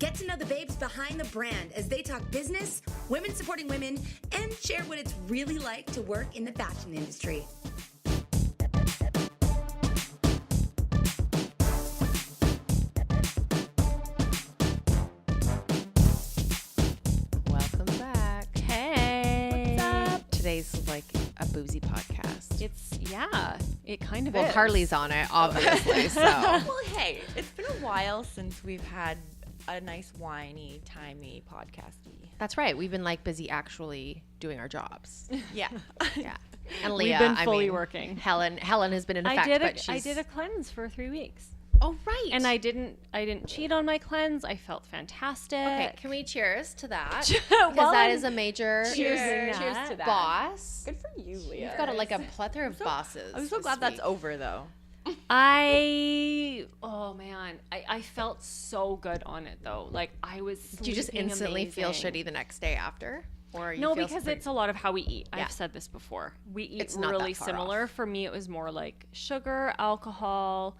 Get to know the babes behind the brand as they talk business, women supporting women, and share what it's really like to work in the fashion industry. Welcome back. Hey. What's up? Today's like a boozy podcast. It kind of Well, is. Carly's on it, obviously. So Well, hey, it's been a while since we've had a nice whiny, timey, podcasty. that's right. We've been like busy actually doing our jobs. Yeah. Yeah. And Leah, We've been fully working. Helen has been in effect, I did a cleanse for 3 weeks. Oh, right. And I didn't cheat on my cleanse. I felt fantastic. Okay, can we cheers to that? Well, Because that is a major Cheers to that. boss. Good for you, Leah. You've got a plethora of bosses. I'm so this glad that's week. over, though. I felt so good on it though. Like I was Did you just sleeping instantly feel amazing. shitty the next day after? Or you No, feel because pretty- it's a lot of how we eat. Yeah. I've said this before. We eat It's not really that far similar. off. For me, it was more like sugar, alcohol,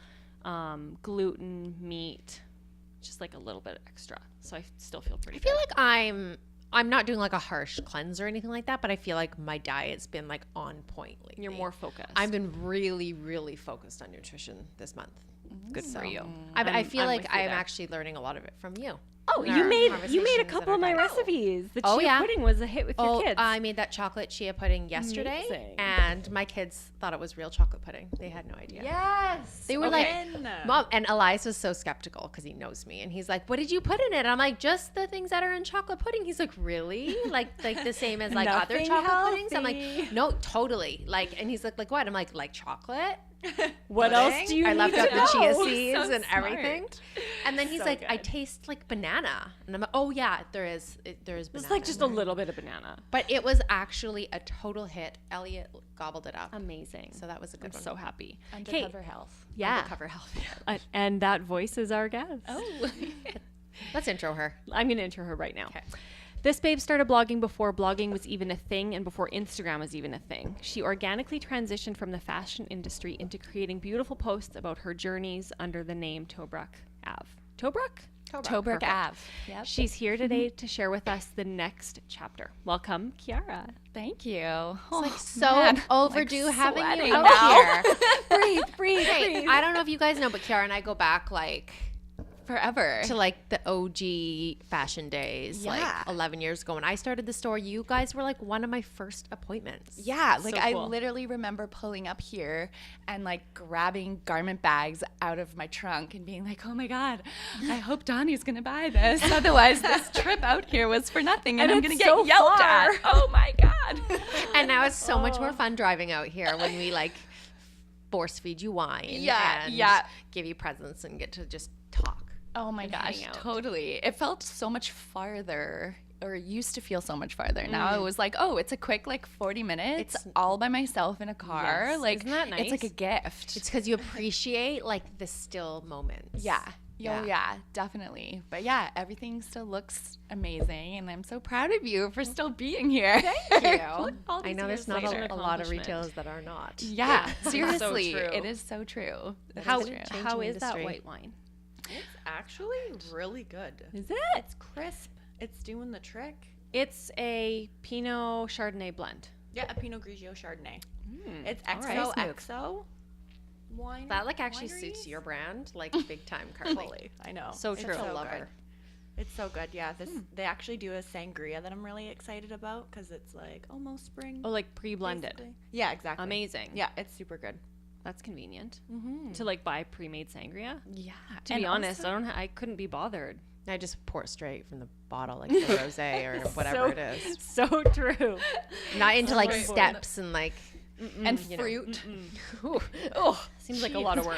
gluten, meat, just like a little bit extra. So I still feel pretty I feel good. like I'm not doing like a harsh cleanse or anything like that, but I feel like my diet's been like on point lately. You're more focused. I've been really, really focused on nutrition this month. good for you. I feel I'm like with you I'm there. actually learning a lot of it from you. Oh, in you our made a conversations couple at of my our diet. recipes. The Oh, chia yeah. pudding was a hit with your kids. I made that chocolate chia pudding yesterday, Amazing. and my kids thought it was real chocolate pudding. They had no idea. Yes. They were like, Mom, and Elias was so skeptical because he knows me, and he's like, "What did you put in it?" And I'm like, "Just the things that are in chocolate pudding." He's like, "Really? like the same as like other Nothing chocolate puddings?" I'm healthy. like, "No, totally." Like, and he's like what? I'm like chocolate. what else do you I need left to out know? the chia seeds So and everything. smart. And then he's So like, "I good. taste like banana," and I'm like, "Oh yeah, there is banana." It's like just in a there." little bit of banana. But it was actually a total hit. Elliot gobbled it up, Amazing. so that was a good I'm one. so happy. Undercover health. Yeah. Undercover health. And that voice is our guest. Oh. Let's intro her. I'm going to intro her right now. Okay. This babe started blogging before blogging was even a thing and before Instagram was even a thing. She organically transitioned from the fashion industry into creating beautiful posts about her journeys under the name Tobruk Ave. Tobruk? Tobruk Perfect. Ave. Yep. She's here today to share with us the next chapter. Welcome, Kiara. Thank you. It's like so overdue having you out here. breathe. Hey, I don't know if you guys know, but Kiara and I go back like Forever. to like the OG fashion days, Yeah. like 11 years ago. When I started the store, you guys were like one of my first appointments. Yeah, like So I cool. literally remember pulling up here and like grabbing garment bags out of my trunk and being like, "Oh my god, I hope Donnie's gonna buy this. Otherwise, this trip out here was for nothing, and I'm it's gonna get so yelled far. at." Oh my god! And now it's so much more fun driving out here when we like force feed you wine and give you presents and get to just talk. Oh my gosh, hang out. totally. It felt so much farther, or it used to feel so much farther. Now it was like, oh, it's a quick like 40 minutes, It's- all by myself in a car. Yes. Like, Isn't that it's like a nice? gift. It's because you appreciate like the still moments. Yeah. Yeah. Yeah, definitely. But yeah, everything still looks amazing, and I'm so proud of you for still being here. Thank you. All I these know there's years not later. a lot of Accomplishment. retailers that are not. Yeah, so seriously, true. it is so true. It How is true. how Changing is that industry. white wine? It's actually really good. Is it? It's crisp. It's doing the trick. It's a Pinot Chardonnay blend. Yeah, a Pinot Grigio Chardonnay. It's all right. XO wine. That like actually wineries. suits your brand like big time, Carly. Fully. I know. So It's true. Such a so lover. good. It's so good. Yeah, they actually do a sangria that I'm really excited about because it's like almost spring. Oh, like pre-blended. basically. Yeah, exactly. Amazing. Yeah, it's super good. That's convenient Mm-hmm. to like buy pre-made sangria. Yeah. To be honest, I couldn't be bothered. I just pour it straight from the bottle like the rosé or whatever it is. So true. Not into like Right. steps and like and you know. fruit. Oh, seems like a lot of work.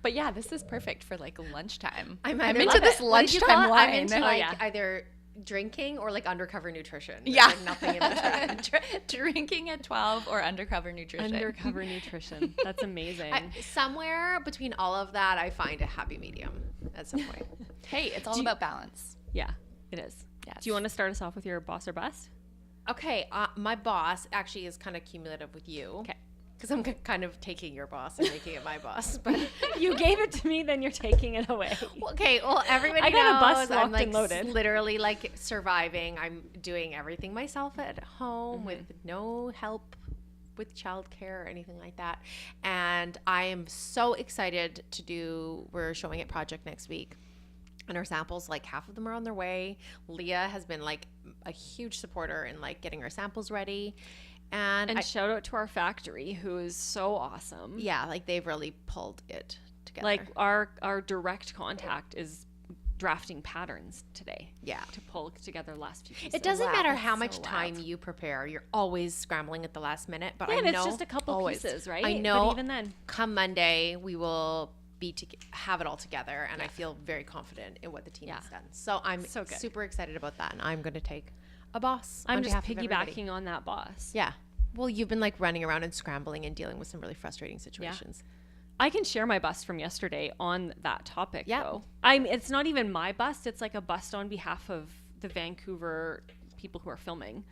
But yeah, this is perfect for like lunchtime. I'm I'm either into like- this what did you call lunchtime it? wine. I'm into Oh, like yeah. either drinking or like undercover nutrition. There's, Yeah. like nothing in between. Drinking at 12 or undercover nutrition. Undercover nutrition. That's amazing. Somewhere between all of that, I find a happy medium at some point. Hey, it's all about balance. yeah, it is. Yes. Do you want to start us off with your boss or bust? Okay, my boss actually is kind of cumulative with you. Okay. because I'm kind of taking your boss and making it my boss. But You gave it to me, then you're taking it away. okay, well, everybody I got a bus knows locked I'm like and loaded. literally like surviving. I'm doing everything myself at home with no help with childcare or anything like that. And I am so excited we're showing at Project next week. And our samples, like half of them are on their way. Leah has been like a huge supporter in like getting our samples ready. And shout out to our factory, who is so awesome. yeah, like they've really pulled it together. Like our direct contact is drafting patterns today. Yeah. To pull together last few pieces. It doesn't matter That's how so much time wild. you prepare. You're always scrambling at the last minute. But Yeah, I and know it's just a couple always, pieces, right? I know. But even then. Come Monday, we will have it all together, and I feel very confident in what the team has done. So I'm So good. super excited about that, and I'm going to take a boss. I'm on just behalf of everybody. piggybacking on that boss. Yeah. Well, you've been like running around and scrambling and dealing with some really frustrating situations. I can share my bust from yesterday on that topic, Yeah. though. It's not even my bust. It's like a bust on behalf of the Vancouver people who are filming.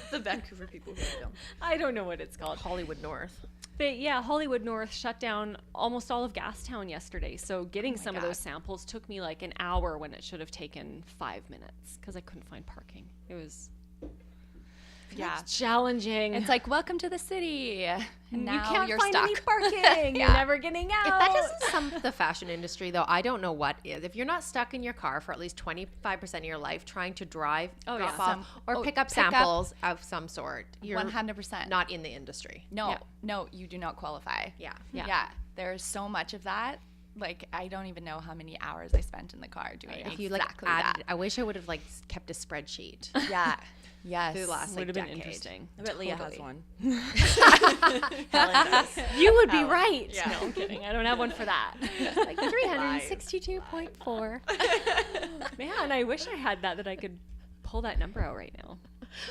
The Vancouver people who film. I don't know what it's called. Hollywood North. Hollywood North shut down almost all of Gastown yesterday. So getting some of those samples took me like an hour when it should have taken 5 minutes because I couldn't find parking. It was challenging. It's like, welcome to the city. And now you can't you're find stuck. any parking. You're never getting out. If that doesn't sum the fashion industry, though, I don't know what is. If you're not stuck in your car for at least 25% of your life trying to drive, drop off, or pick up samples of some sort, you're 100%. not in the industry. No, you do not qualify. Yeah. There's so much of that. Like, I don't even know how many hours I spent in the car doing If you exactly like that. added, I wish I would have like kept a spreadsheet. Yeah. Yes. Through the last would like, have been decade. interesting. I bet Leah has Totally. one. You would be right. Yeah. No, I'm kidding. I don't have one for that. Like 362.4. Man, I wish I had that I could pull that number out right now.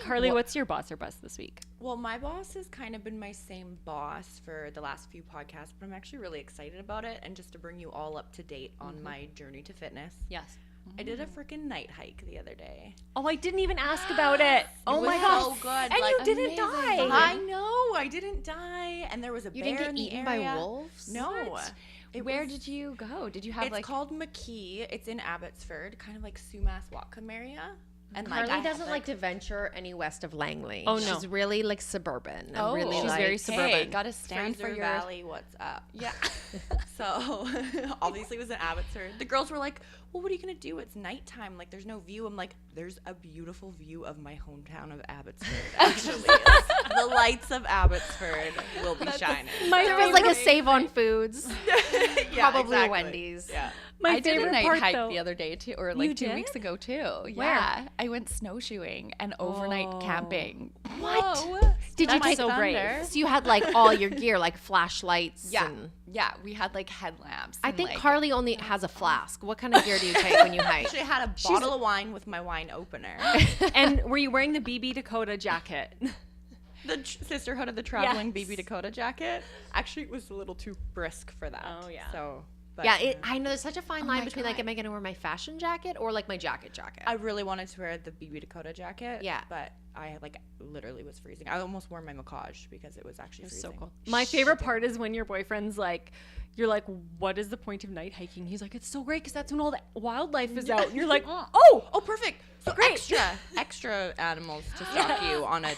Carly, what's your boss or bust this week? Well, my boss has kind of been my same boss for the last few podcasts, but I'm actually really excited about it. And just to bring you all up to date on my journey to fitness, Yes. I did a freaking night hike the other day. Oh, I didn't even ask about it. Oh was my gosh. so good. And Like, you didn't amazing. die. I know, I didn't die, and there was a You bear didn't get in the eaten area. by wolves? No. What? Where did you go? Did you have It's like called McKee. It's in Abbotsford, kind of like Sumas Whatcom area. And Carly I doesn't like to venture any west of Langley. Oh, no. She's really like suburban. And Oh, really she's like, very hey, suburban. gotta stand Fraser for your Valley, what's up? Yeah. So obviously it was in Abbotsford. The girls were like, well, what are you going to do? It's nighttime. Like, there's no view. I'm like, there's a beautiful view of my hometown of Abbotsford, actually. The lights of Abbotsford will be shining. there was like a save on foods. Yeah, Probably exactly. Wendy's. Yeah. My I did a favorite night part, hike though. the other day too, or like You 2 did? weeks ago too. Yeah, I went snowshoeing and overnight camping. What? Whoa. Did you That's take so brave. thunder. So you had like all your gear, like flashlights. Yeah, And yeah. We had like headlamps. I and, think like, Carly only has a flask. What kind of gear do you take when you hike? Actually, I had a bottle of wine with my wine opener. And were you wearing the BB Dakota jacket? The Sisterhood of the Traveling Yes. BB Dakota jacket. Actually, it was a little too brisk for that. Oh, yeah. So, but, Yeah, I know there's such a fine line my between like, God. am I going to wear my fashion jacket or like my jacket? I really wanted to wear the BB Dakota jacket. Yeah. But I like literally was freezing. I almost wore my macage because it was actually freezing. So cool. My favorite part is when your boyfriend's like, you're like, what is the point of night hiking? He's like, it's so great because that's when all the wildlife is out. And you're like, Oh, perfect. So Great. extra animals to stalk you on a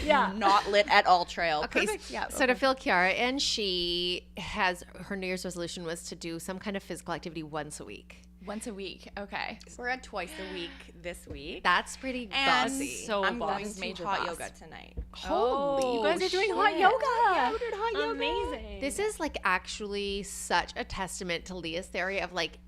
yeah. not lit at all trail. Okay, Perfect. Yeah. so to fill Kiara, and she has her New Year's resolution was to do some kind of physical activity once a week. once a week. Okay. We're at twice a week this week. That's pretty And bossy. so I'm boss. going to Major hot boss. yoga tonight. Holy, You guys are doing hot shit. yoga. Yeah, we did hot yoga. Amazing. this is like actually such a testament to Leah's theory of like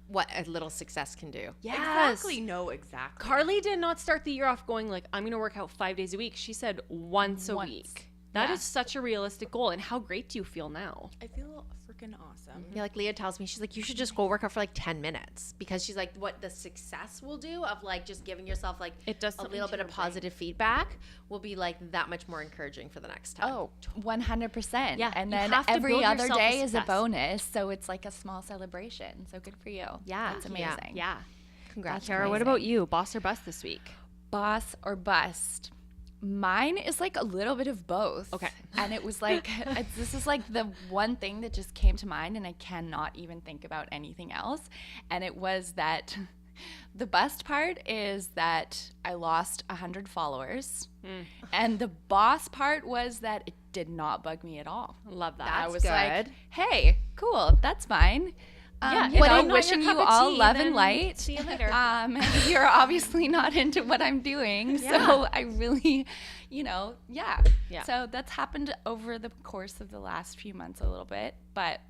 what a little success can do. Yes. Exactly. No, exactly. Carly did not start the year off going like, I'm going to work out 5 days a week. She said once a week. That is such a realistic goal. And how great do you feel now? I feel freaking awesome. Yeah, like Leah tells me, she's like, you should just go work out for like 10 minutes because she's like, what the success will do of like just giving yourself like It does a something little to bit of your brain. positive feedback will be like that much more encouraging for the next time. Oh, 100%. Yeah, And you then have to every build other yourself day a is a success. bonus. So it's like a small celebration. So good for you. Yeah, That's yeah, amazing. Yeah. congrats. Kiara, what about you? Boss or bust this week? Boss or bust? Mine is like a little bit of both. Okay. And it was like, this is like the one thing that just came to mind, and I cannot even think about anything else. And it was that the best part is that I lost 100 followers. And the boss part was that it did not bug me at all. Love that. I was good. like, hey, cool, that's fine. Yeah, You know, not wishing your you cup of all tea, love then and light. See you later. You're obviously not into what I'm doing. So I really, yeah. So that's happened over the course of the last few months a little bit. But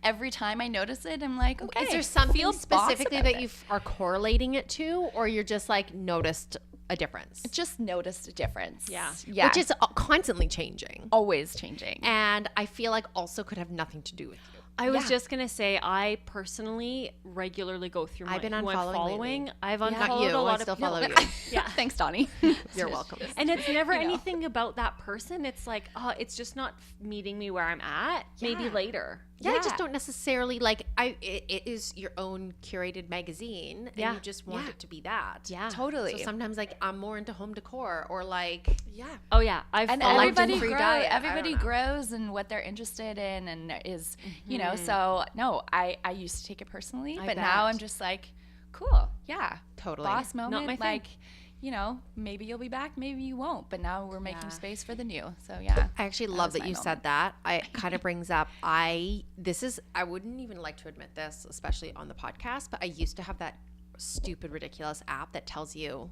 every time I notice it, I'm like, okay. Is there something feel boss specifically about that it. you are correlating it to, or you're just like noticed a difference? Just noticed a difference. Yeah. Yeah. Which is constantly changing. always changing. And I feel like also could have nothing to do with you. I was just gonna say, I personally regularly go through. I've been who I'm unfollowing following. lately. I've Not unfollowed you, a lot I still of follow you. Yeah, Thanks, Donnie. You're welcome. and it's never anything about that person. It's like, oh, it's just not meeting me where I'm at. Maybe later. Yeah, I just don't necessarily like. It is your own curated magazine, and Yeah. you just want it to be that. Yeah, Totally. So sometimes, like, I'm more into home decor, or like, Oh yeah, I've And followed everybody free grows. diet. I Everybody don't know. grows in what they're interested in, and is So no, I used to take it personally, but now bet. I'm just like, cool, yeah, Totally. boss moment. my thing. Like, maybe you'll be back, maybe you won't. But now we're making space for the new. So yeah, I actually love was that my you moment. said that. It kind of brings up I wouldn't even like to admit this, especially on the podcast, but I used to have that stupid ridiculous app that tells you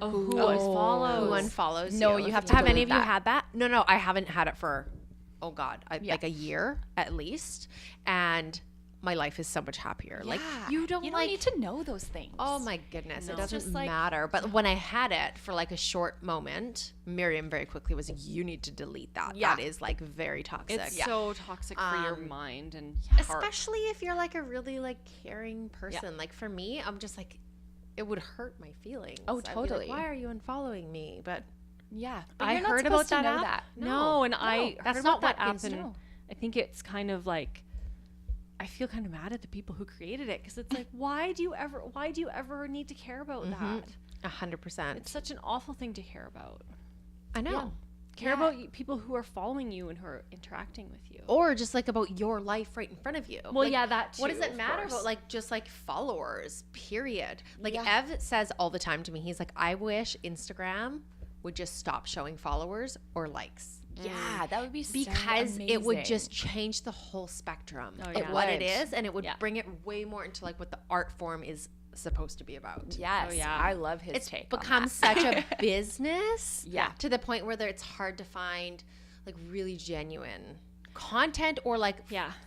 who who unfollows No, you. you have to Have any delete of you that. had that? No, I haven't had it for like a year at least, and my life is so much happier. Like you don't need to know those things. Oh my goodness, it doesn't just like- matter. But when I had it for like a short moment, Miriam very quickly was like, "You need to delete that. Yeah. That is like very toxic." It's so toxic for your mind and heart. Especially if you're like a really like caring person. Like for me, I'm just like, it would hurt my feelings. Oh, I'd be totally. like, why are you unfollowing me? But yeah, but I you're not heard about supposed to that know app. that. No, and I that's heard not about that what app, kids and know. I think it's kind of like, I feel kind of mad at the people who created it, because it's like, why do you ever need to care about that? 100%. It's such an awful thing to care about. I know. Care about people who are following you and who are interacting with you. Or just like about your life right in front of you. Well, Like, yeah, that What does too, it of matter course. about like just like followers, period. Like Ev says all the time to me, he's like, I wish Instagram would just stop showing followers or likes. Yeah, that would be so Because it would amazing. just change the whole spectrum Oh, of yeah. what it would. is, and it would Yeah. bring it way more into like what the art form is supposed to be about. Yes, Oh, yeah. I love his It's take. on become that. such a business, Yeah. to the point where it's hard to find like really genuine content, or like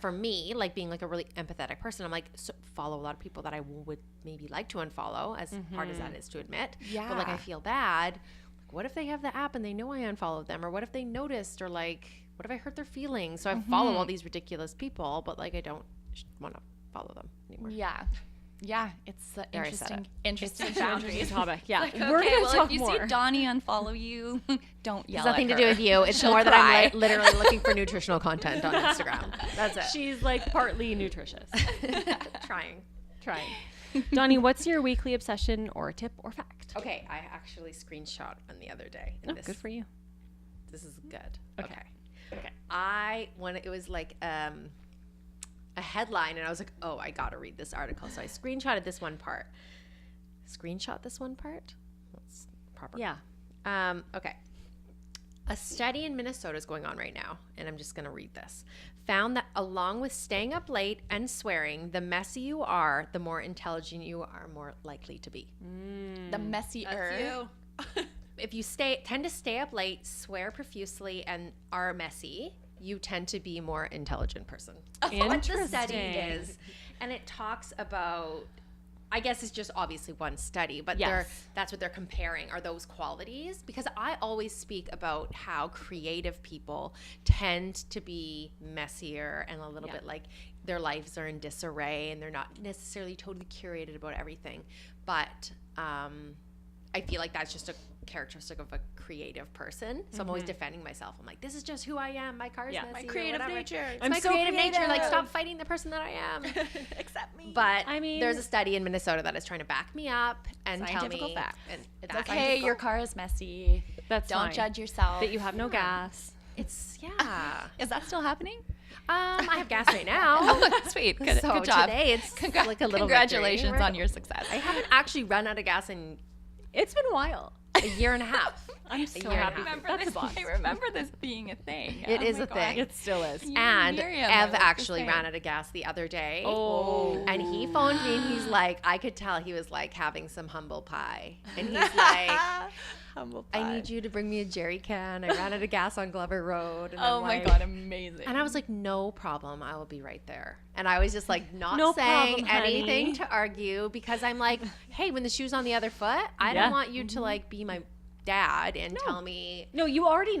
for me, like being like a really empathetic person, I'm like, follow a lot of people that I would maybe like to unfollow, as hard as that is to admit. But like I feel bad. Like, what if they have the app and they know I unfollowed them, or what if they noticed, or like what if I hurt their feelings? So I follow all these ridiculous people, but like I don't want to follow them anymore. Yeah, it's an There, I said interesting It's an boundaries. interesting topic. Yeah, Like, we're okay, gonna well, talk if you more. see Donnie unfollow you, don't yell It's nothing at to do her. with you. It's She'll more that cry. I'm literally looking for nutritional content on Instagram. That's it. She's like partly nutritious. Trying. Donnie, what's your weekly obsession or tip or fact? Okay, I actually screenshot on the other day. And Good for you. This is good. Okay. When it was like a headline, and I was like, oh, I gotta read this article. So I screenshotted this one part. That's proper. Yeah. Okay. A study in Minnesota is going on right now, and I'm just going to read this. Found that along with staying up late and swearing, the messier you are, the more intelligent you are more likely to be. The messier. If you tend to stay up late, swear profusely, and are messy, you tend to be a more intelligent person. What the study Interesting. is. And it talks about, I guess it's just obviously one study, but Yes. that's what they're comparing, are those qualities. Because I always speak about how creative people tend to be messier and a little bit like their lives are in disarray and they're not necessarily totally curated about everything. But I feel like that's just a characteristic of a creative person. So I'm always defending myself. I'm like, this is just who I am. My car is messy. My creative or whatever. nature. It's I'm my so creative nature. Like, creative. stop fighting the person that I am. Accept me. But I mean- there's a study in Minnesota that is trying to back me up and tell Scientifical me fact. and It's that's okay. Your car is messy. That's Don't fine. judge yourself. That you have no gas. It's yeah. Is that still happening? I have gas right now. Oh, sweet. Good, So good job. today it's like a little Congratulations victory. on your success. I haven't actually run out of gas in It's been a while. a year and a half. I'm so year and a happy. half. remember this. I remember this being a thing. It Oh is my a God. thing. It still is. You And Miriam are Ev like the actually same. ran out of gas the other day. Oh. And he phoned me and he's like, I could tell he was like having some humble pie. And he's like, Humble I pie. need you to bring me a jerry can. I ran out of gas on Glover Road. And Oh I'm my like- God, amazing. And I was like, no problem. I will be right there. And I was just like, not No saying problem, honey. anything to argue because I'm like, hey, when the shoe's on the other foot, I Yeah. don't want you to like be my dad and tell me. No, you already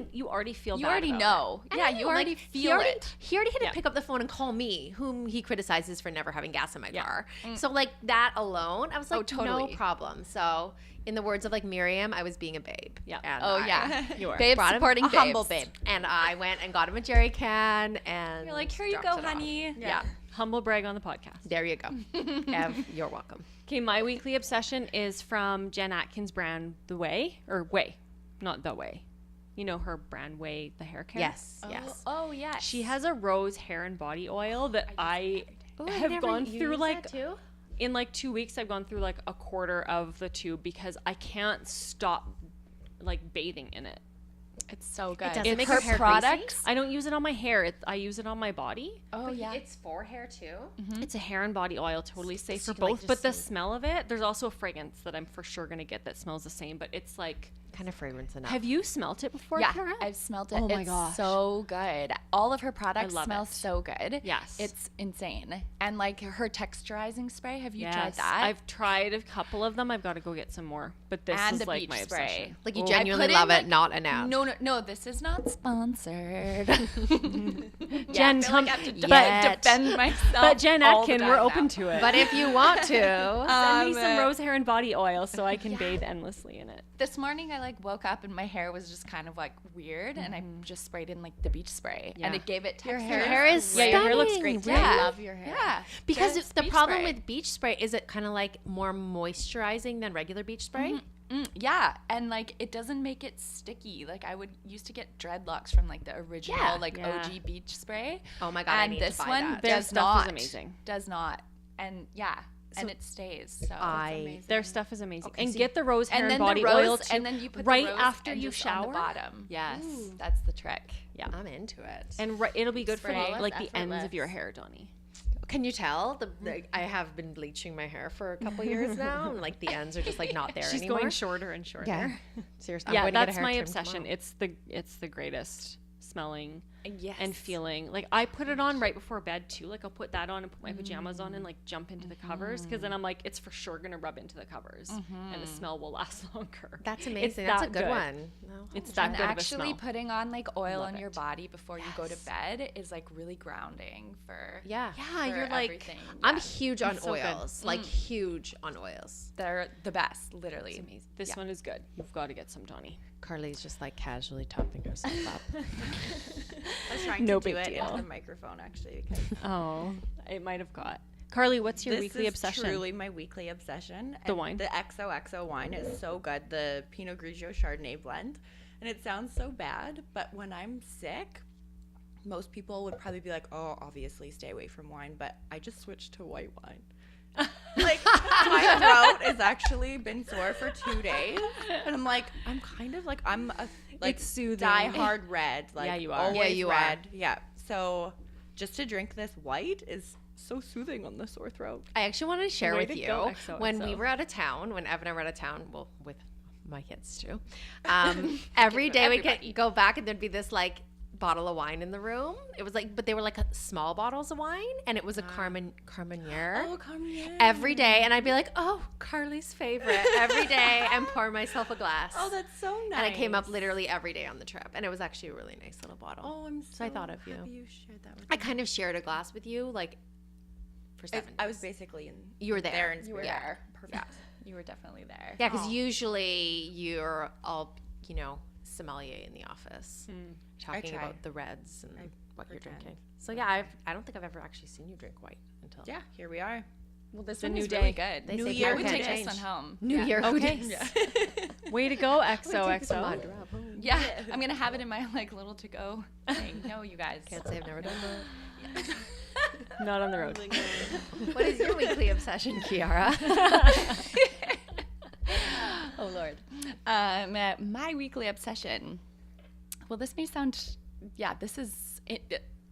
feel you bad already about know. I Yeah, know, you like, already he feel already, it. He already had to Yeah. pick up the phone and call me, whom he criticizes for never having gas in my Yeah. car. So like that alone, I was like, totally. no problem. So in the words of like Miriam, I was being a babe. Yeah. And Oh I yeah, You are. Babes brought him supporting a babes. humble babe. And I went and got him a jerry can and You're like, here you dropped go, it off. honey. Yeah. Humble brag on the podcast. There you go. Ev, you're welcome. Okay, my weekly obsession is from Jen Atkins' brand The Way, or Way, not The Way. You know her brand Way, the hair care? Yes, yes. Oh yeah. She has a rose hair and body oil that I Ooh, I've have never gone used through that like too? in like 2 weeks. I've gone through like a quarter of the tube because I can't stop like bathing in it. It's so good. doesn't It's make her your hair products. I don't use it on my hair. I use it on my body. Oh yeah. It's for hair too. It's a hair and body oil, totally safe for you, like, both. But just the smell of it, there's also a fragrance that I'm for sure gonna get that smells the same. But it's like, Kind of fragrance enough. have you smelt it before, Yeah, Kiara? I've smelled it. Oh my It's gosh. so good. All of her products love smell it. so good. Yes. It's insane. And like her texturizing spray, have you Yes, tried that? I've tried a couple of them. I've got to go get some more. But this And is the like beach my spray. obsession. like you Oh. genuinely put in, love like- it, not an ad. No, this is not sponsored. Jen, I feel like I have to Yet. defend myself. but Jen all the Atkin, time we're now. open to it. But if you want to, Send me some rose hair and body oil so I can Yeah. bathe endlessly in it. This morning I like woke up and my hair was just kind of like weird, and I just sprayed in like the beach spray, Yeah. and it gave it texture. your hair is Yeah, your hair looks stunning, great too. really. Yeah. I love your hair. Yeah, Because just the beach problem spray. with beach spray is it kind of like more moisturizing than regular beach spray. Yeah, and like it doesn't make it sticky. Like I would used to get dreadlocks from like the original Yeah. like Yeah. OG beach spray. Oh my god, I And need this to buy one that. Their does stuff is not. amazing. Does not. And yeah, and it stays. So Their stuff is amazing. Okay, and so get the rose hair and then body the rose, oil too. and then you put right the rose after and you just on shower. the bottom. Yes. That's the trick. Yeah. I'm into it. And it'll be good for Spray. like the ends of Effortless. your hair, Donnie. Can you tell? I have been bleaching my hair for a couple years now, and like the ends are just like not there She's anymore. going shorter and shorter. Yeah, seriously. Yeah, I'm going to get a that's hair my trim obsession. tomorrow. It's the greatest smelling Yes. and feeling. Like I put it on right before bed too. Like I'll put that on and put my pajamas on and like jump into the covers because then I'm like it's for sure gonna rub into the covers and the smell will last longer. That's It's amazing. That's a that good one. No. It's that And good actually of a smell. putting on like oil Love on your it. body before you go to bed is like really grounding for Yeah. Yeah, for you're like everything. I'm Yeah. huge on so good. oils. Like huge on oils. They're the best, literally. It's amazing. This one is good. You've got to get some, Donnie. Carly's just like casually topping herself up. I was trying No to do big it deal. into the microphone actually because Oh, it might have got. Carly, what's your this weekly is obsession? truly my weekly obsession. The and wine? The XOXO wine is so good. The Pinot Grigio Chardonnay blend. And it sounds so bad, but when I'm sick, most people would probably be like, oh, obviously stay away from wine, but I just switched to white wine. Like, my throat has actually been sore for 2 days. And I'm like, I'm kind of like, I'm a like It's soothing. die hard red. Like, Yeah, you are. always Yeah, you are. red. Yeah. So just to drink this white is so soothing on the sore throat. I actually wanted to share Way with to you go, when we XOXO. were out of town, when Ev and I were out of town, well, with my kids too. Every day we could go back and there'd be this like bottle of wine in the room. It was like, but they were like small bottles of wine, and it was a Carmenere. Oh, Carmenere. Every day, and I'd be like, "Oh, Carly's favorite." Every day, and pour myself a glass. Oh, that's so nice. And it came up literally every day on the trip, and it was actually a really nice little bottle. Oh, I'm so I thought of you. happy you shared that with I me. kind of shared a glass with you, like for 7 I was days. basically in. You were there. in You were spirit. there. Perfect. You were definitely there. Yeah, because usually you're all, sommelier in the office, talking try. about the reds and what you're pretend. drinking. So yeah, I don't think I've ever actually seen you drink white until. Yeah, here we are. Well, this a one new is day. really good. They New say year, I would new take day. this one home. New Yeah. Year. Okay. Hoodies. Way to go, XOXO. Yeah, I'm gonna have it in my like little to-go thing. No, you guys. Can't say I've never done that. Not on the road. What is your weekly obsession, Kiara? Oh Lord. My weekly obsession. Well, this may sound, this is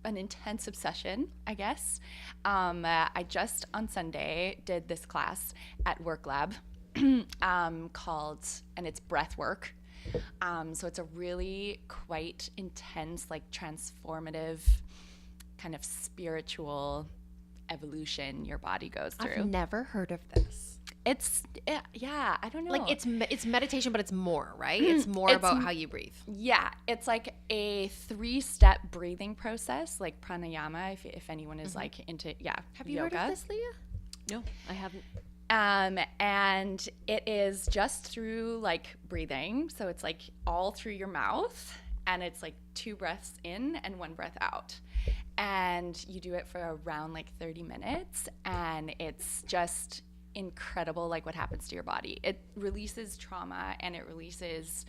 an intense obsession, I guess. I just on Sunday did this class at Work Lab called, and it's breath work. So it's a really quite intense, like transformative, kind of spiritual evolution your body goes through. I've never heard of this. I don't know. Like it's meditation, but it's more, right? It's more about how you breathe. Yeah, it's like a 3-step breathing process, like pranayama. If anyone is like into Have you yoga. heard of this, Leah? No, I haven't. And it is just through like breathing. So it's like all through your mouth, and it's like 2 breaths in and 1 breath out. And you do it for around like 30 minutes, and it's just incredible, like what happens to your body. It releases trauma, and it releases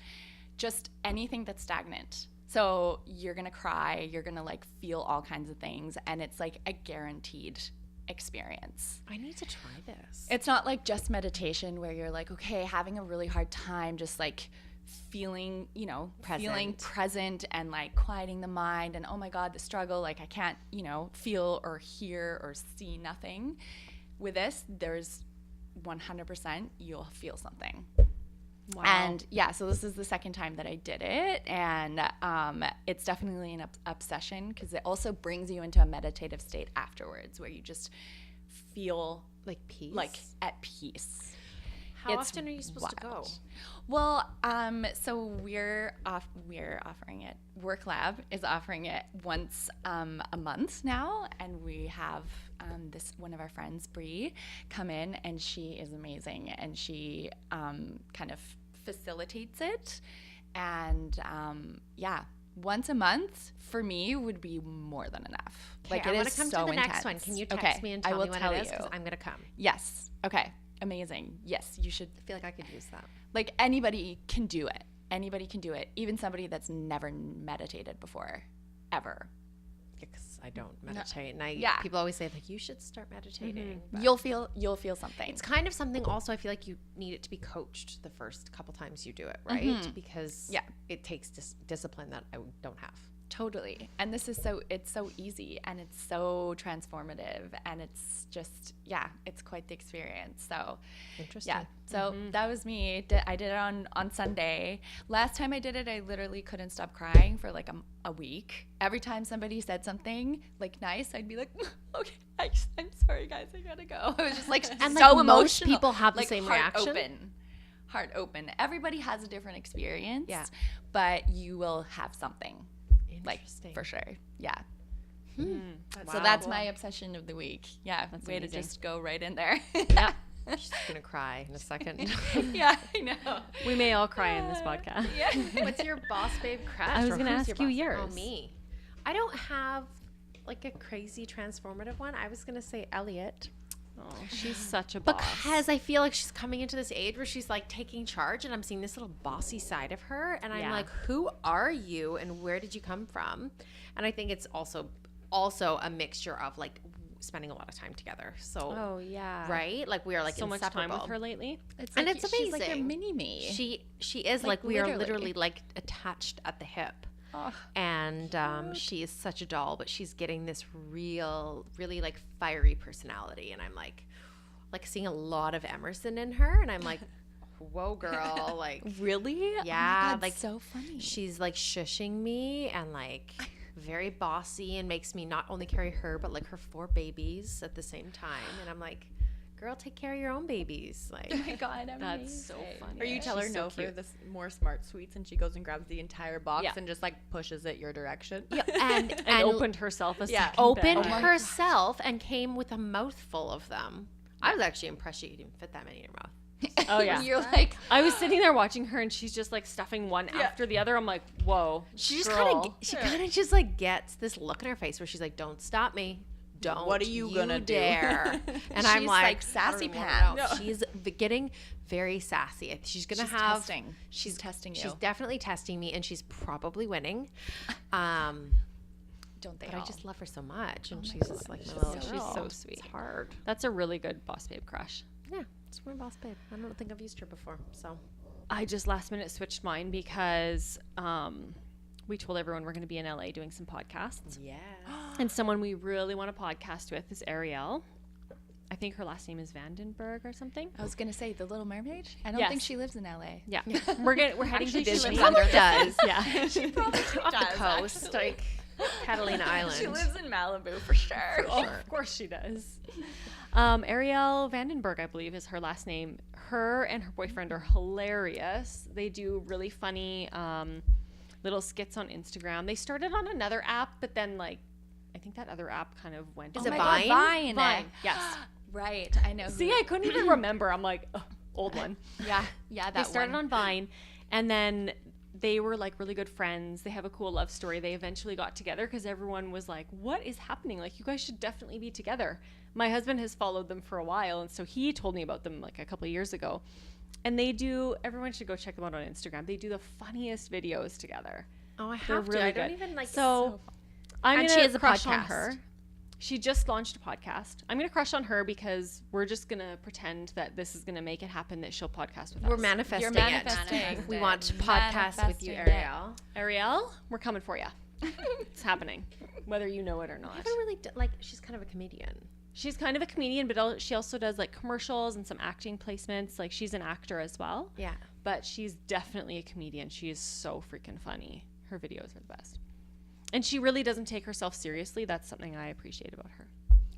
just anything that's stagnant. So you're gonna cry, you're gonna like feel all kinds of things, and it's like a guaranteed experience. I need to try this. It's not like just meditation where you're like, okay, having a really hard time, just like feeling, feeling present and like quieting the mind, and oh my God, the struggle, like I can't, feel or hear or see nothing. With this, there's 100% you'll feel something. Wow. And so this is the second time that I did it, and it's definitely an obsession because it also brings you into a meditative state afterwards where you just feel like peace. like at peace. How often are you supposed to go? Well, so we're offering it. Work Lab is offering it once a month now, and we have this one of our friends, Bree, come in, and she is amazing, and she kind of facilitates it, and once a month for me would be more than enough. Like I want to come to the next one. Can you text me and tell me when it is? Because I'm gonna come. Yes. Okay. Amazing. Yes, you should. I feel like I could use that. Like anybody can do it. Anybody can do it. Even somebody that's never meditated before, ever. Because I don't meditate, and Yeah. people always say like you should start meditating. but You'll feel something. It's kind of something. Also, I feel like you need it to be coached the first couple times you do it, right? Because it takes discipline that I don't have. Totally. And this is it's so easy, and it's so transformative, and it's just, it's quite the experience. So Interesting. yeah, so that was me. I did it on Sunday. Last time I did it, I literally couldn't stop crying for like a week. Every time somebody said something like nice, I'd be like, okay, I'm sorry guys, I gotta go. I was just like And, so like, most emotional. people have the like, same heart reaction? Heart open. Everybody has a different experience. Yeah. But you will have something. Like, Interesting. for sure. Yeah. That's So that's my obsession of the week. Yeah. Way amazing. to just go right in there. Yeah. She's gonna cry in a second. Yeah, I know. We may all cry in this podcast. Yeah. What's your boss babe crush? I was or gonna who's ask your you boss? yours. Oh, me. I don't have like a crazy transformative one. I was gonna say Elliot. Oh, she's such a boss. Because I feel like she's coming into this age where she's like taking charge, and I'm seeing this little bossy side of her, and I'm Yeah. like, who are you and where did you come from? And I think it's also a mixture of like spending a lot of time together. So Oh yeah. right, like we are like So much time with inseparable. her lately. And it's She's like your amazing. mini me. She is like we are literally. literally like attached at the hip. Oh. And she is such a doll, but she's getting this really like fiery personality, and I'm like seeing a lot of Emerson in her, and I'm like, whoa, girl, like Really? yeah, Oh my God, like so funny. she's like shushing me and like very bossy, and makes me not only carry her but like her 4 babies at the same time, and I'm like, girl, take care of your own babies. Like, Oh my God, I'm That's so amazing. funny. Or you tell her She's so no for cute. the more smart sweets, and she goes and grabs the entire box Yeah. and just like pushes it your direction. yeah, and And opened herself a second opened bag. herself and came with a mouthful of them. I was actually impressed she didn't fit that many in her mouth. Oh yeah. You're like, I was sitting there watching her, and she's just like stuffing one after the other. I'm like, whoa. She just girl. kind of just like gets this look in her face where she's like, don't stop me, don't What are you gonna do?" dare. And I'm She's like, like sassy I don't even pants. know. She's getting very sassy. She's gonna She's have testing. She's testing you. She's definitely testing me, and she's probably winning. Don't they But all? I just love her so much, and she's just like, oh, She's so sweet. It's hard. That's a really good boss babe crush. Yeah, it's my boss babe. I don't think I've used her before, so. I just last minute switched mine because we told everyone we're going to be in LA doing some podcasts. Yeah. And someone we really want to podcast with is Ariel. I think her last name is Vandenberg or something. I was gonna say the Little Mermaid. I don't Yes. think she lives in LA. Yeah. We're heading Actually, to she Disney. lives under does. Yeah. She probably Off the coast, like Catalina Island. She lives in Malibu for sure. Oh, of course she does. Ariel Vandenberg, I believe, is her last name. Her and her boyfriend are hilarious. They do really funny little skits on Instagram. They started on another app, but then I think that other app kind of went. Is on. it my Vine? God, Vine. Vine, yes. Right. I know. See, I couldn't even remember. I'm like, ugh, old one. Yeah. That They started one. on Vine, and then they were like really good friends. They have a cool love story. They eventually got together because everyone was like, what is happening? Like, you guys should definitely be together. My husband has followed them for a while, and so he told me about them like a couple of years ago. And everyone should go check them out on Instagram. They do the funniest videos together. Oh, I They're have to. really I don't good. even like. So I'm And gonna she has a crush on podcast. her. She just launched a podcast. I'm gonna crush on her because we're just gonna pretend that this is gonna make it happen. That she'll podcast with We're us. manifesting You're it. manifesting. We want to podcast with you, Manifesting it. Ariel. Ariel, we're coming for you. It's happening, whether you know it or not. I haven't really like. She's kind of a comedian. She's kind of a comedian, but she also does like commercials and some acting placements. Like, she's an actor as well. Yeah. But she's definitely a comedian. She is so freaking funny. Her videos are the best. And she really doesn't take herself seriously. That's something I appreciate about her.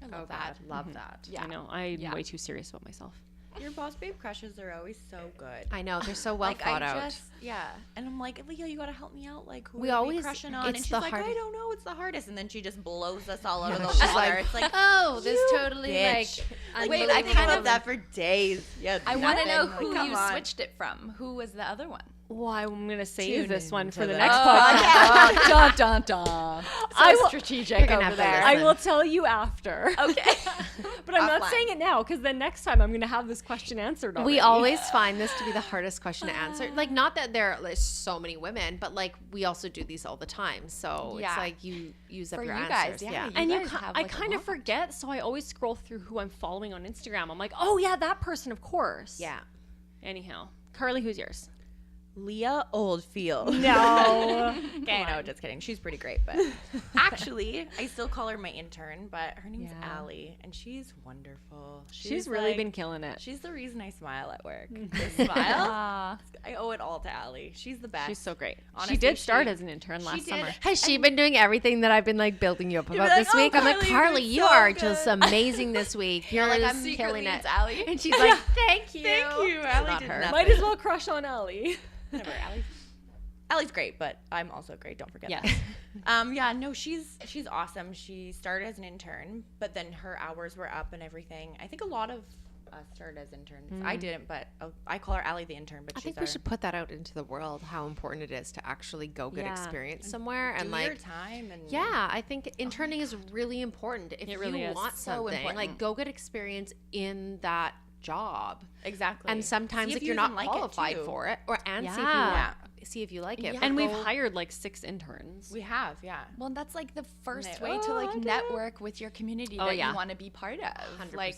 I love that. Love that. I know. I'm Yeah. way too serious about myself. Your boss babe crushes are always so good. I know, they're so well Like, thought out. Yeah. And I'm like, Leah, you gotta help me out. Like, who We are always- we crushing on? it's And she's the like, hardest- I don't know, it's the hardest. And then she just blows us all out of the she's water. like, It's like, oh, this you totally bitch. like. Wait, I kind kind of- of that for days. Yeah. I want to know nothing. who Like, you come on. switched it from. Who was the other one? Well, I'm going to save Tune this one into for the the- next Oh, podcast. dun, dun, dun. So I will- strategic You're gonna over have to there. listen. I will tell you after. Okay. But I'm not Offline. saying it now because then next time I'm going to have this question answered already. We always find this to be the hardest question to answer. Like, not that there's so many women, but like we also do these all the time. So Yeah. it's like you use up For your you answers. guys, yeah. And guys have, I like, a kind of lot. forget, so I always scroll through who I'm following on Instagram. I'm like, oh yeah, that person, of course. Yeah. Anyhow, Carly, who's yours? Leah Oldfield. No. Okay, no, just kidding. She's pretty great, but actually, I still call her my intern, but her name's Yeah. Allie, and she's wonderful. She's really like- been killing it. She's the reason I smile at work. The smile, Ah. I owe it all to Allie. She's the best. She's so great. Honestly, she did start she- as an intern last did. summer. Has she been doing everything that I've been like building you up be about like, this "Oh, week? I'm like, Carly, Carly, you're you so are good." just amazing this week. You're Like, like, I'm killing secretly it. it's Allie. And she's like, thank you. Thank you, Allie. not Did her. nothing. Might as well crush on Ellie. Whatever, Allie's great, but I'm also great. Don't forget Yes. that. Yeah, no, she's awesome. She started as an intern, but then her hours were up and everything. I think a lot of us started as interns. I didn't, but I call her Allie the intern. But I she's think we should put that out into the world, how important it is to actually go get Yeah. experience somewhere. And do like, your time and yeah, I think interning is really important. If It really you is. want So something, important. like go get experience in that job. exactly. And sometimes See if if you're you not even like it, qualified too. for it, or and Yeah. see if you like it. Yeah. But And we've go- hired like 6 interns. we have, yeah. Well, that's like the first No. way to like Oh, okay. network with your community Oh, that yeah. you want to be part of. 100%. Like,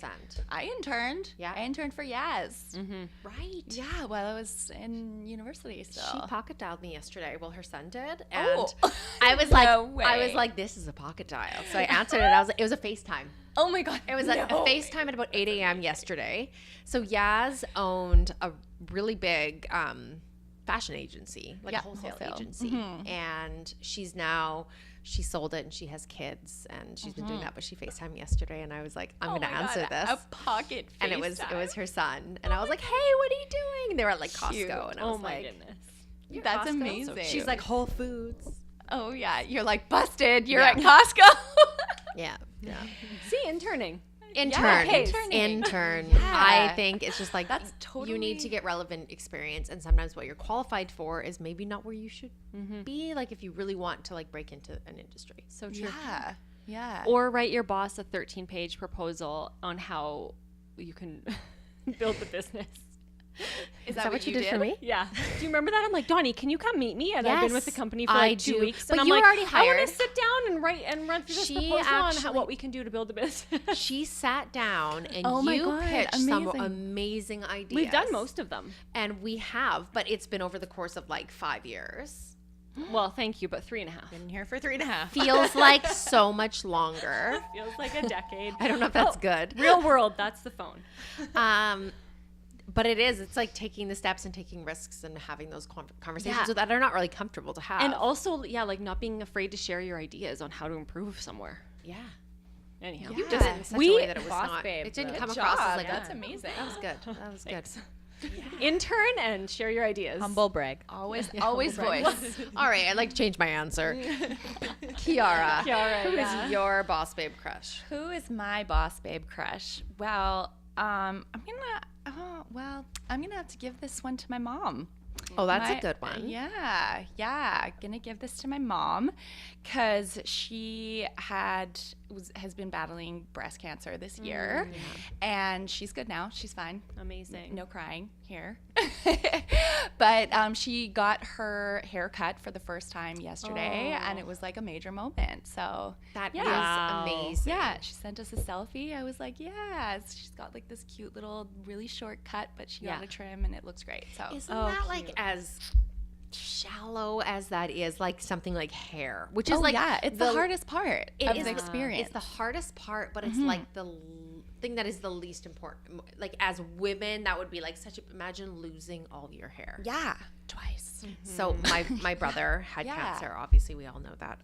I interned. Yeah. I interned for Yaz. right. Yeah, while I was in university She still. pocket dialed me yesterday. Well, her son did, and Oh. I was like, No I was way. like, this is a pocket dial. So I answered it. I was like, it was a FaceTime. Oh my god. It was a FaceTime at about 8 a.m. yesterday. So Yaz owned a really big fashion agency, like Yeah, a wholesale wholesale. agency. And she sold it and she has kids and she's been doing that. But she FaceTimed me yesterday and I was like, I'm going to answer this. A pocket And it was FaceTime. her son. And I was like, hey, what are you doing? And they were at like Costco. Cute. And I Oh was my like, goodness. "You're at That's Costco?" amazing. She's like, Whole Foods. Oh yeah, you're like busted. You're Yeah. at Costco. Yeah. Yeah. See, interning. Intern. okay. Intern. Yeah. I think it's just like That's you need to totally- get relevant experience, and sometimes what you're qualified for is maybe not where you should be. Like if you really want to like break into an industry. So true. Yeah. Yeah. Or write your boss a 13-page proposal on how you can build the business. Is that what you did for me? Yeah. Do you remember that? I'm like, Donnie, can you come meet me? And I've been with the Yes, company for I like 2 do. weeks. But And I'm you were like, already I hired. want to sit down and write and run through this She proposal on actually- what we can do to build a business. She sat down and Oh my you God, pitched some amazing. amazing ideas. We've done most of them. And we have, but it's been over the course of like 5 years. Well, thank you, but 3.5. Been here for 3.5. Feels like so much longer. Feels like a decade. I don't know if that's good. Real world, that's the phone. But it's like taking the steps and taking risks and having those conversations Yeah. that are not really comfortable to have. And also, yeah, like not being afraid to share your ideas on how to improve somewhere. yeah. Anyhow. You did it in such a way that it was Boss not. babe, It didn't though. come Good across as job. like That's a- amazing. That was good. That was good. Intern and share your ideas. Humble brag. Always voice. All right, I'd like to change my answer. Kiara, Kiara, who is yeah. your boss babe crush? Who is my boss babe crush? Well, I'm gonna have to give this one to my mom. Oh, that's a good one. Yeah. Gonna give this to my mom because she has been battling breast cancer this year, and she's good now. She's fine. Amazing. No crying here. But she got her hair cut for the first time yesterday, and it was like a major moment. So That is Wow. amazing. yeah, she sent us a selfie. I was like, yeah, she's got like this cute little, really short cut, but she got Yeah. a trim, and it looks great. So Isn't that like as shallow as that is, like something like hair, which is oh, like yeah, it's the hardest part It of is the experience. It's the hardest part, but it's like the thing that is the least important. Like as women, that would be like imagine losing all your hair. yeah, twice. So my brother had Yeah. cancer. Obviously, we all know that.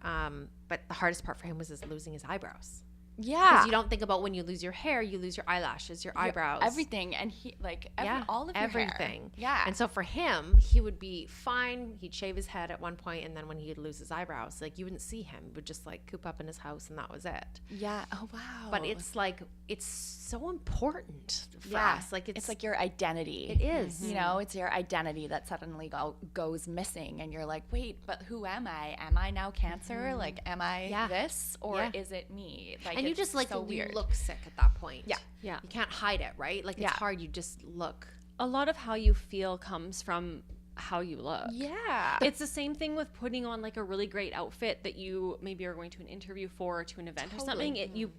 But the hardest part for him was losing his eyebrows. Yeah, Because you don't think about when you lose your hair, you lose your eyelashes, your eyebrows, everything, and he like all of your everything. hair. Yeah, And so for him, he would be fine. He'd shave his head at one point, and then when he'd lose his eyebrows, like you wouldn't see him. He would just like coop up in his house, and that was it. yeah. Oh wow. But it's like it's so important for yeah, us. Like it's like your identity. it is. You know, it's your identity that suddenly goes missing, and you're like, wait, but who am I? Am I now cancer? Like, am I Yeah. this, or Yeah. is it me? Like, And you it's just like so you weird. look sick at that point. Yeah. Yeah. You can't hide it, right? Like it's Yeah. hard. You just look. A lot of how you feel comes from how you look. Yeah. It's the same thing with putting on like a really great outfit that you maybe are going to an interview for or to an event or something.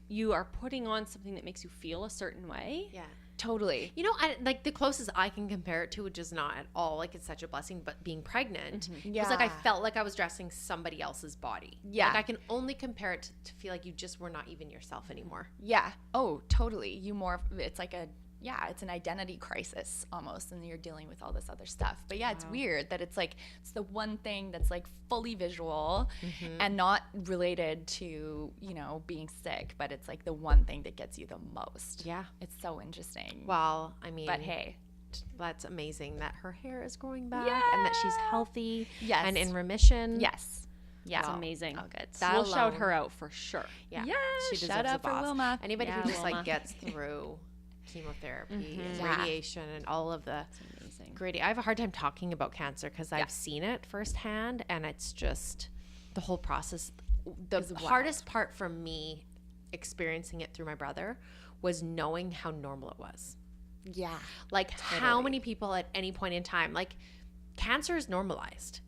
You are putting on something that makes you feel a certain way. Yeah. Totally. You know, like the closest I can compare it to, which is not at all like it's such a blessing, but being pregnant, it was like I Yeah. felt like I was dressing somebody else's body. Yeah. Like I can only compare it to feel like you just were not even yourself anymore. Yeah. Oh, totally. It's like it's an identity crisis almost, and you're dealing with all this other stuff. But yeah, it's weird that it's the one thing that's like fully visual and not related to, being sick, but it's like the one thing that gets you the most. Yeah. It's so interesting. Well, I mean, But hey, that's amazing that her hair is growing back and that she's healthy Yes. and in remission. yes. Yeah. It's amazing. Oh, good. That We'll shout alone- her out for sure. Yeah. Yeah, She shout deserves out a for boss. Wilma. Anybody Yeah, who just Wilma. like gets through chemotherapy and Yeah. radiation and all of the Amazing. great. I have a hard time talking about cancer because I've seen it firsthand, and it's just the whole process. The Is wild. hardest part for me experiencing it through my brother was knowing how normal it was. Yeah. Like how many people at any point in time, like cancer is normalized.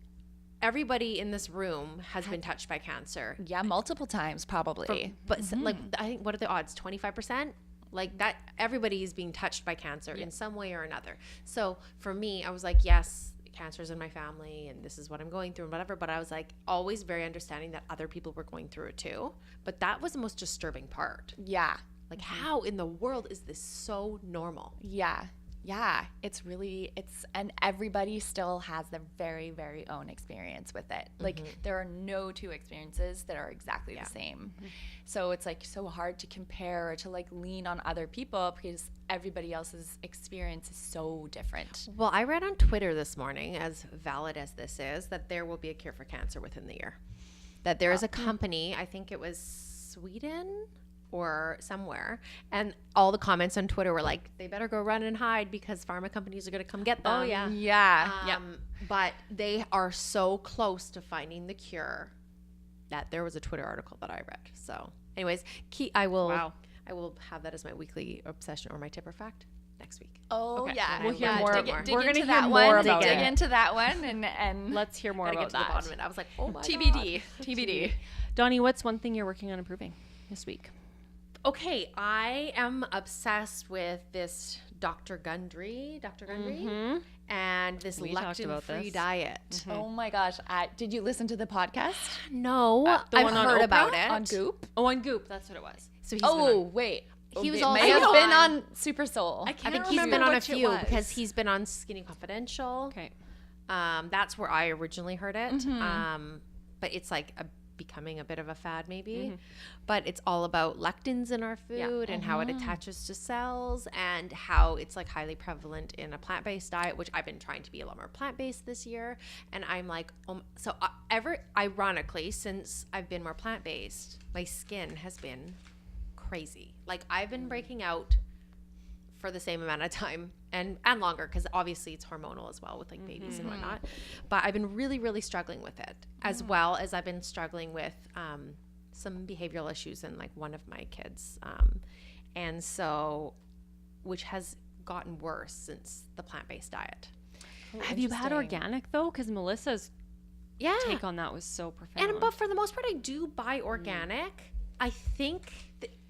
Everybody in this room has been touched by cancer. Yeah, multiple times probably. But like, I think, what are the odds? 25%? Like that, everybody is being touched by cancer in some way or another. So for me, I was like, yes, cancer's in my family and this is what I'm going through and whatever. But I was like, always very understanding that other people were going through it too. But that was the most disturbing part. Yeah. Like, how in the world is this so normal? Yeah. Yeah. And everybody still has their very, very own experience with it. Like, there are no two experiences that are exactly the same. So it's like so hard to compare or to like lean on other people because everybody else's experience is so different. Well, I read on Twitter this morning, as valid as this is, that there will be a cure for cancer within the year. That there is a company, I think it was Sweden or somewhere, and all the comments on Twitter were like, they better go run and hide because pharma companies are going to come get them. Oh, yeah. Yeah. But they are so close to finding the cure that there was a Twitter article that I read. So Anyways, I will have that as my weekly obsession or my tip or fact next week. Oh, Okay. yeah. We'll hear more. Dig We're into gonna hear that more one. about Dig it. into that one and Let's hear more Gotta about get to the bottom that. of it. I was like, oh my TBD. God. TBD. Donnie, what's one thing you're working on improving this week? Okay, I am obsessed with this Dr. Gundry, and this We talked about lectin-free this. diet. Oh my gosh. Did you listen to the podcast? No, The I've one on heard Oprah? about it. On Goop? Oh, on Goop. That's what it was. So he's Wait. He was It also may have been on- on Super Soul. I think remember he's been on a which it few was. because he's been on Skinny Confidential. Okay. That's where I originally heard it. But it's like becoming a bit of a fad maybe. But it's all about lectins in our food and how it attaches to cells and how it's like highly prevalent in a plant-based diet, which I've been trying to be a lot more plant-based this year. And I'm like, ironically, since I've been more plant-based, my skin has been crazy. Like I've been breaking out for the same amount of time and longer because obviously it's hormonal as well with like babies and whatnot, but I've been really struggling with it as well as I've been struggling with some behavioral issues in like one of my kids, and so which has gotten worse since the plant-based diet. Have you had organic though? Because Melissa's take on that was so profound. but for the most part I do buy organic. I think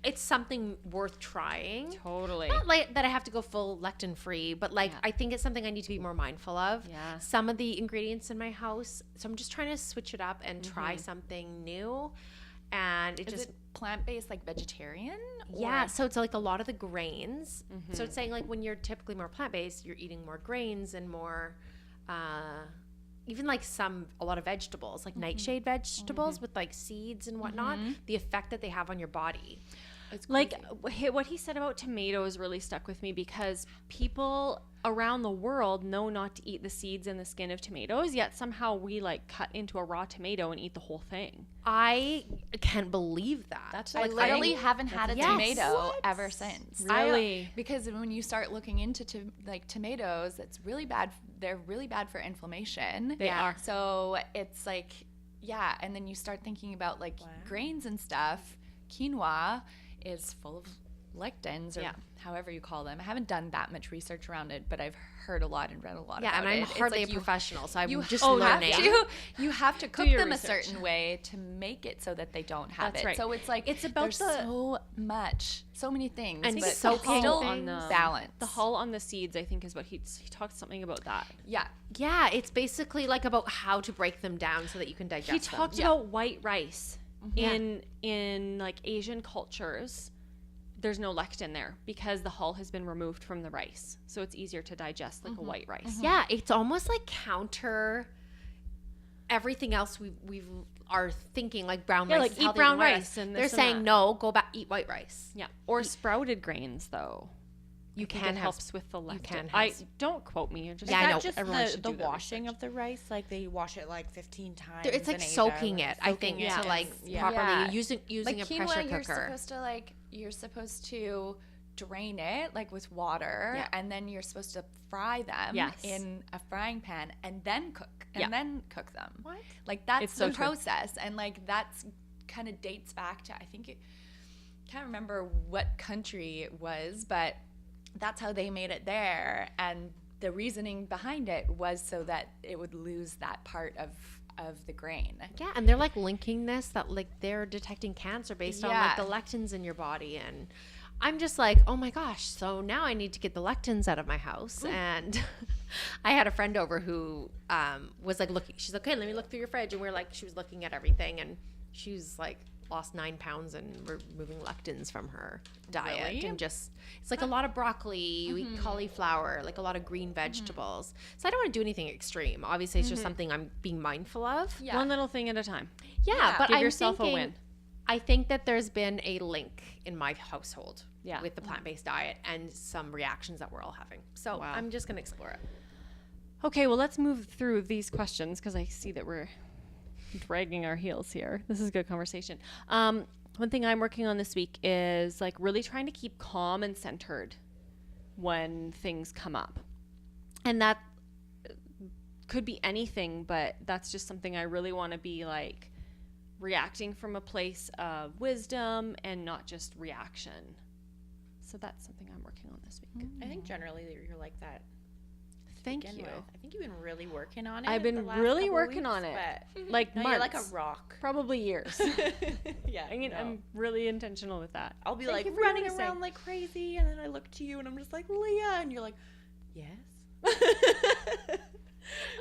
it's something worth trying. Totally. Not like that I have to go full lectin free, but like I think it's something I need to be more mindful of. Yeah. Some of the ingredients in my house, so I'm just trying to switch it up and try something new. And Is it plant-based, like vegetarian? yeah, so it's like a lot of the grains. So it's saying like when you're typically more plant-based, you're eating more grains and more even like a lot of vegetables, like nightshade vegetables with like seeds and whatnot, the effect that they have on your body. It's Like what he said about tomatoes really stuck with me because people around the world know not to eat the seeds and the skin of tomatoes, yet somehow we like cut into a raw tomato and eat the whole thing. I can't believe that. That's I like literally haven't had a Yes. tomato ever since. Really? Because when you start looking into tomatoes, it's really bad. They're really bad for inflammation. They are. So it's like, yeah. And then you start thinking about like grains and stuff. Quinoa is full of lectins or however you call them. I haven't done that much research around it, but I've heard a lot and read a lot about it. Yeah, and I'm It's hardly like a professional, so I'm you just have learning. you have to cook your them research. a certain way to make it so that they don't have That's it. right. So it's like It's about there's so many things, And but soaking still on the balance. The hull on the seeds, I think, is what he talked something about that. Yeah. Yeah, it's basically like about how to break them down so that you can digest He them. talked about white rice in like Asian cultures. There's no lectin there because the hull has been removed from the rice, so it's easier to digest like a white rice. Yeah, it's almost like counter everything else we are thinking, like brown rice. like is eat healthier brown than white rice and this they're and saying that. no, go back, eat white rice. Yeah, or sprouted grains though. You I think can it helps with the lectin. can I have don't quote me. Just Yeah, I know. Just everyone the should do that washing research. of the rice, like they wash it like 15 times. It's like in Asia, soaking like it, I think, soaking it. to like Yeah. properly Yeah. using Like a quinoa, pressure you're cooker. supposed to drain it like with water, Yeah. and then you're supposed to fry them Yes. in a frying pan and then cook Yeah. them. What? Like that's It's so the true. process, and like that's kind of dates back to can't remember what country it was, but that's how they made it there, and the reasoning behind it was so that it would lose that part of the grain. Yeah, and they're like linking this that like they're detecting cancer based on like Yeah. the lectins in your body, and I'm just like, oh my gosh, so now I need to get the lectins out of my house. And I had a friend over who was like looking, she's like, okay, let me look through your fridge, and we're like, she was looking at everything, and she was like lost 9 pounds and removing lectins from her diet. Really? And just it's like a lot of broccoli, you eat cauliflower, like a lot of green vegetables. So I don't want to do anything extreme. Obviously it's just something I'm being mindful of. Yeah. One little thing at a time. Yeah, but Give I'm yourself thinking, a win. I think that there's been a link in my household Yeah. with the plant-based diet and some reactions that we're all having. So Wow. I'm just going to explore it. Okay, well, let's move through these questions because I see that we're dragging our heels here. This is a good conversation. One thing I'm working on this week is like really trying to keep calm and centered when things come up. And that could be anything, but that's just something I really want to be like reacting from a place of wisdom and not just reaction. So that's something I'm working on this week. I think generally that you're like that. Thank begin you. with. I think you've been really working on it. I've been the last really couple working weeks, on it. but Like no, months. you're like a rock. Probably years. Yeah, I'm really intentional with that. I'll be Thank like you for running noticing. around like crazy, and then I look to you, and I'm just like, Leah, and you're like, yes.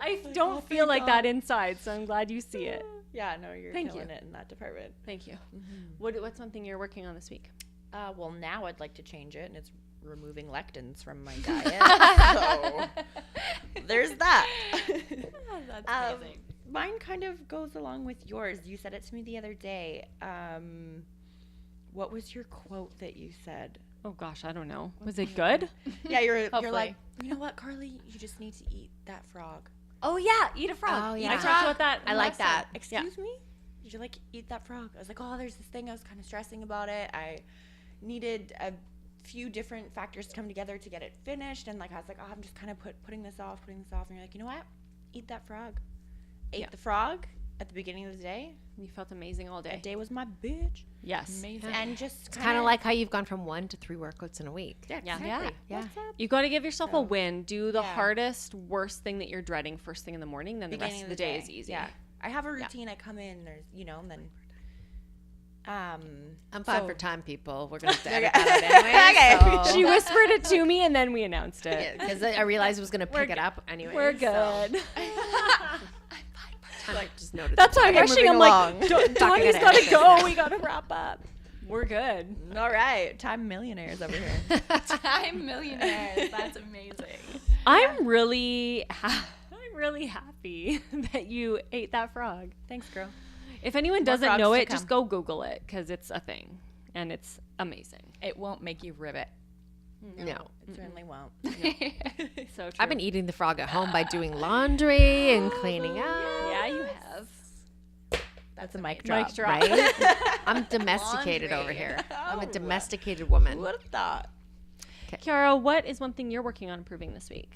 I don't feel like that inside, so I'm glad you see it. Yeah, no, you're Thank killing you. it in that department. Thank you. What's something you're working on this week? Well, now I'd like to change it, and it's removing lectins from my diet. So there's that. That's amazing. Mine kind of goes along with yours. You said it to me the other day. What was your quote that you said? Oh gosh, I don't know. Was it good? Yeah, you're Hopefully. like, you know what, Carly? You just need to eat that frog. Oh yeah, eat a frog. Oh, I yeah. talked about that. I like last time. that. Excuse me? Did you like eat that frog? I was like, oh, there's this thing. I was kind of stressing about it. I needed a few different factors to come together to get it finished. And like, I was like, oh, I'm just kind of putting this off. And you're like, you know what? Eat that frog. Ate the frog at the beginning of the day. You felt amazing all day. That day was my bitch. Yes. Amazing. And just It's kind of like how you've gone from 1 to 3 workouts in a week. Yeah, Yeah. exactly. Yeah. What's up? You got to give yourself a win. Do the Yeah. hardest, worst thing that you're dreading first thing in the morning. Then the rest Beginning of the day is easy. Yeah. I have a routine. I come in, there's, and then I'm fine so- for time, people. We're going to have to edit that out anyway. Okay. She whispered it to me, and then we announced it. Because I realized I was going to pick it up anyway. We're good. I just noted That's why I'm Okay, rushing. moving I'm along. like, Talking Donnie's at got to it. go. We got to wrap up. We're good. All right, time millionaires over here. Time millionaires. That's amazing. I'm really happy that you ate that frog. Thanks, girl. If anyone doesn't frogs know to it, just go Google it because it's a thing and it's amazing. It won't make you ribbit. No. It certainly won't. So true. I've been eating the frog at home by doing laundry and cleaning up. Yeah, you have. That's a mic drop. Mic drop. Right? I'm domesticated over here. I'm a domesticated woman. What a thought. Kiara, what is one thing you're working on improving this week?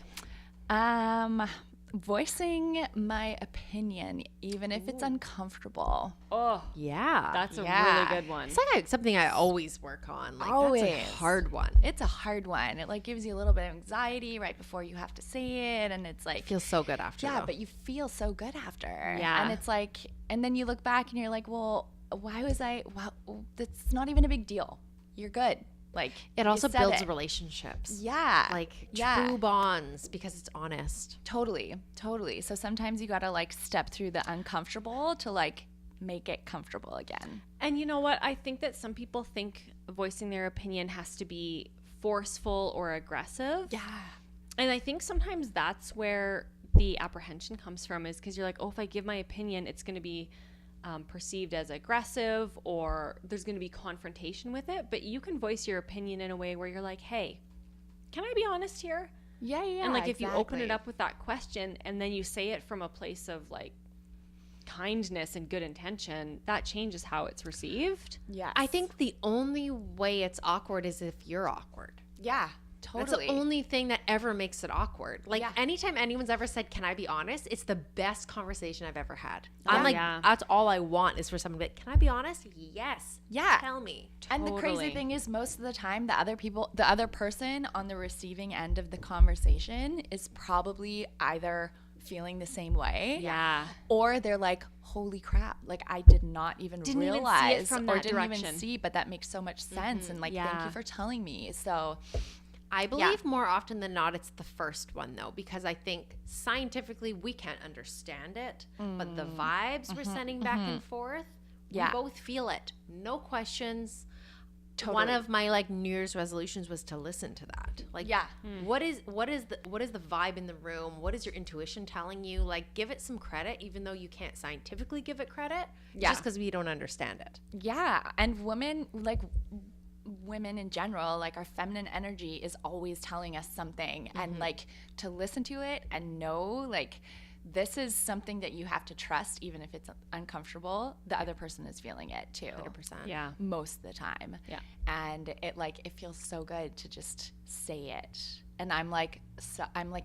Voicing my opinion, even if it's uncomfortable. Oh, Yeah. that's a Yeah. really good one. It's like something I always work on. Like, Always. That's a hard one. It's a hard one. It like gives you a little bit of anxiety right before you have to say it, and it's like Feels so good after. yeah, though. but you feel so good after. Yeah. And it's like, and then you look back and you're like, well, why was I? Well, that's not even a big deal. You're good. Like it you also said builds it. relationships. Yeah. Like Yeah. true bonds because it's honest. Totally. So sometimes you gotta like step through the uncomfortable to like make it comfortable again. And you know what? I think that some people think voicing their opinion has to be forceful or aggressive. Yeah. And I think sometimes that's where the apprehension comes from is because you're like, oh, if I give my opinion, it's going to be perceived as aggressive or there's going to be confrontation with it. But you can voice your opinion in a way where you're like, hey, can I be honest here? Yeah. And like if you open it up with that question and then you say it from a place of like kindness and good intention, that changes how it's received. Yeah. I think the only way it's awkward is if you're awkward. Yeah. That's Totally. the only thing that ever makes it awkward. Like Yeah. anytime anyone's ever said, "Can I be honest?" It's the best conversation I've ever had. I'm like, Yeah. that's all I want is for someone to be like, "Can I be honest?" Yes. Yeah. Tell me. And the Totally. crazy thing is most of the time the other person on the receiving end of the conversation is probably either feeling the same way. Yeah. Or they're like, holy crap, like I did not even Didn't even see it realize from or that didn't even direction. see, but that makes so much sense. And like, thank Yeah. you for telling me. So I believe more often than not it's the first one though, because I think scientifically we can't understand it, but the vibes we're sending back and forth, Yeah. we both feel it. No questions. Totally. One of my like New Year's resolutions was to listen to that. Like, Yeah. what is the vibe in the room? What is your intuition telling you? Like, give it some credit, even though you can't scientifically give it credit, Yeah. just because we don't understand it. yeah. And women in general, like our feminine energy is always telling us something, and like to listen to it and know like this is something that you have to trust, even if it's uncomfortable, the other person is feeling it too. 100%. Yeah. Most of the time. Yeah. And it feels so good to just say it and I'm like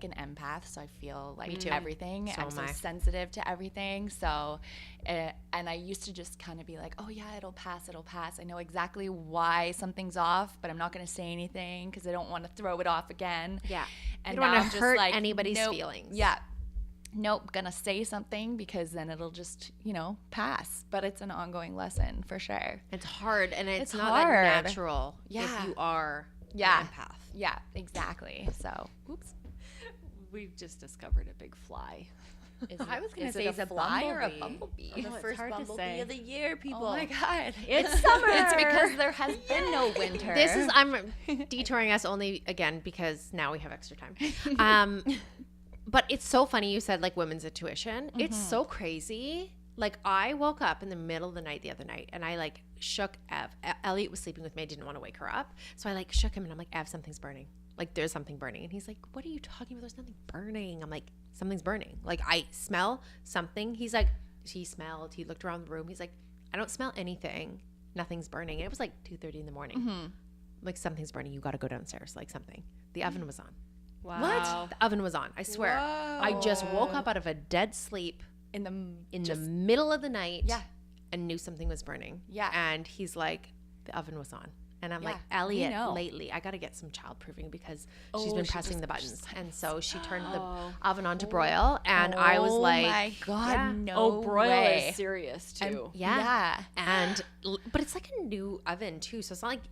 an empath, so I feel like everything. So I'm so am I. sensitive to everything. So, and I used to just kind of be like, oh yeah, it'll pass. I know exactly why something's off, but I'm not going to say anything because I don't want to throw it off again. Yeah. And You don't now want I'm to just hurt like, anybody's nope, feelings. Yeah. Nope, gonna say something because then it'll just, pass. But it's an ongoing lesson for sure. It's hard, and it's not hard. that natural Yeah. if you are Yeah. an empath. Yeah, exactly. So, oops. We've just discovered a big fly. I was going to is say, it is a a fly or a bumblebee? bumblebee? Oh, The it's first hard to bumblebee say. of the year, people. Oh my God. It's summer. It's because there has been no winter. I'm detouring us only again because now we have extra time. But it's so funny you said like women's intuition. It's so crazy. Like I woke up in the middle of the night the other night and I like shook Ev. Elliot was sleeping with me. I didn't want to wake her up. So I like shook him and I'm like, Ev, something's burning. Like there's something burning. And he's like, what are you talking about? There's nothing burning. I'm like, something's burning. Like I smell something. He's like, he smelled. He looked around the room. He's like, I don't smell anything. Nothing's burning. And it was like 2:30 in the morning. Like something's burning. You got to go downstairs. Like something. The oven was on. Wow. What? The oven was on. I swear. I just woke up out of a dead sleep in the the middle of the night. Yeah. And knew something was burning. Yeah. And he's like, the oven was on. And I'm like, Yeah, we Elliot, know. lately, I got to get some childproofing because she's Oh, been she pressing just the pushes buttons. buttons. And so she turned the oven on to broil. And I was like, oh my God, yeah. no Oh, broil way. is serious too. yeah. And, but it's like a new oven too. So it's not like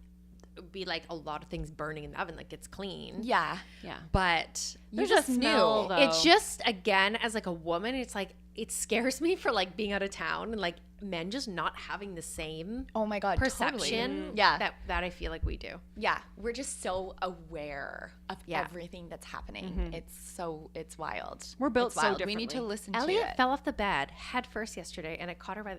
it would be like a lot of things burning in the oven. Like it's clean. Yeah. Yeah. But You There's just a knew. smell, though. it's just, again, as like a woman, it's like, it scares me for like being out of town and like men just not having the same Oh my God, perception totally. Yeah. that I feel like we do. Yeah. We're just so aware of Yeah. everything that's happening. It's wild. We're built It's so wild. We need to differently. listen Elliot to it. fell off the bed head first yesterday and I caught her by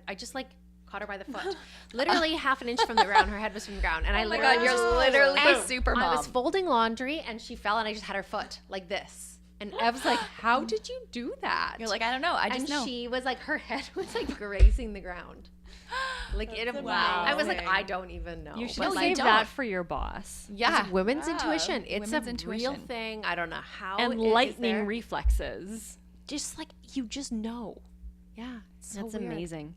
the foot. Literally half an inch from the ground. Her head was from the ground. And I Oh my literally God, you're just- literally and a super I was mom. folding laundry and she fell and I just had her foot like this. And Ev's like, how did you do that? You're like, I don't know. I just and know. she was like, her head was like grazing the ground. Like wow. I was like, I don't even know. You should But, save like, that for your boss. yeah. it's women's Yeah. intuition. It's Women's a intuition. real thing. I don't know how. And it is lightning there. reflexes. Just like you just know. Yeah, it's so That's weird. amazing.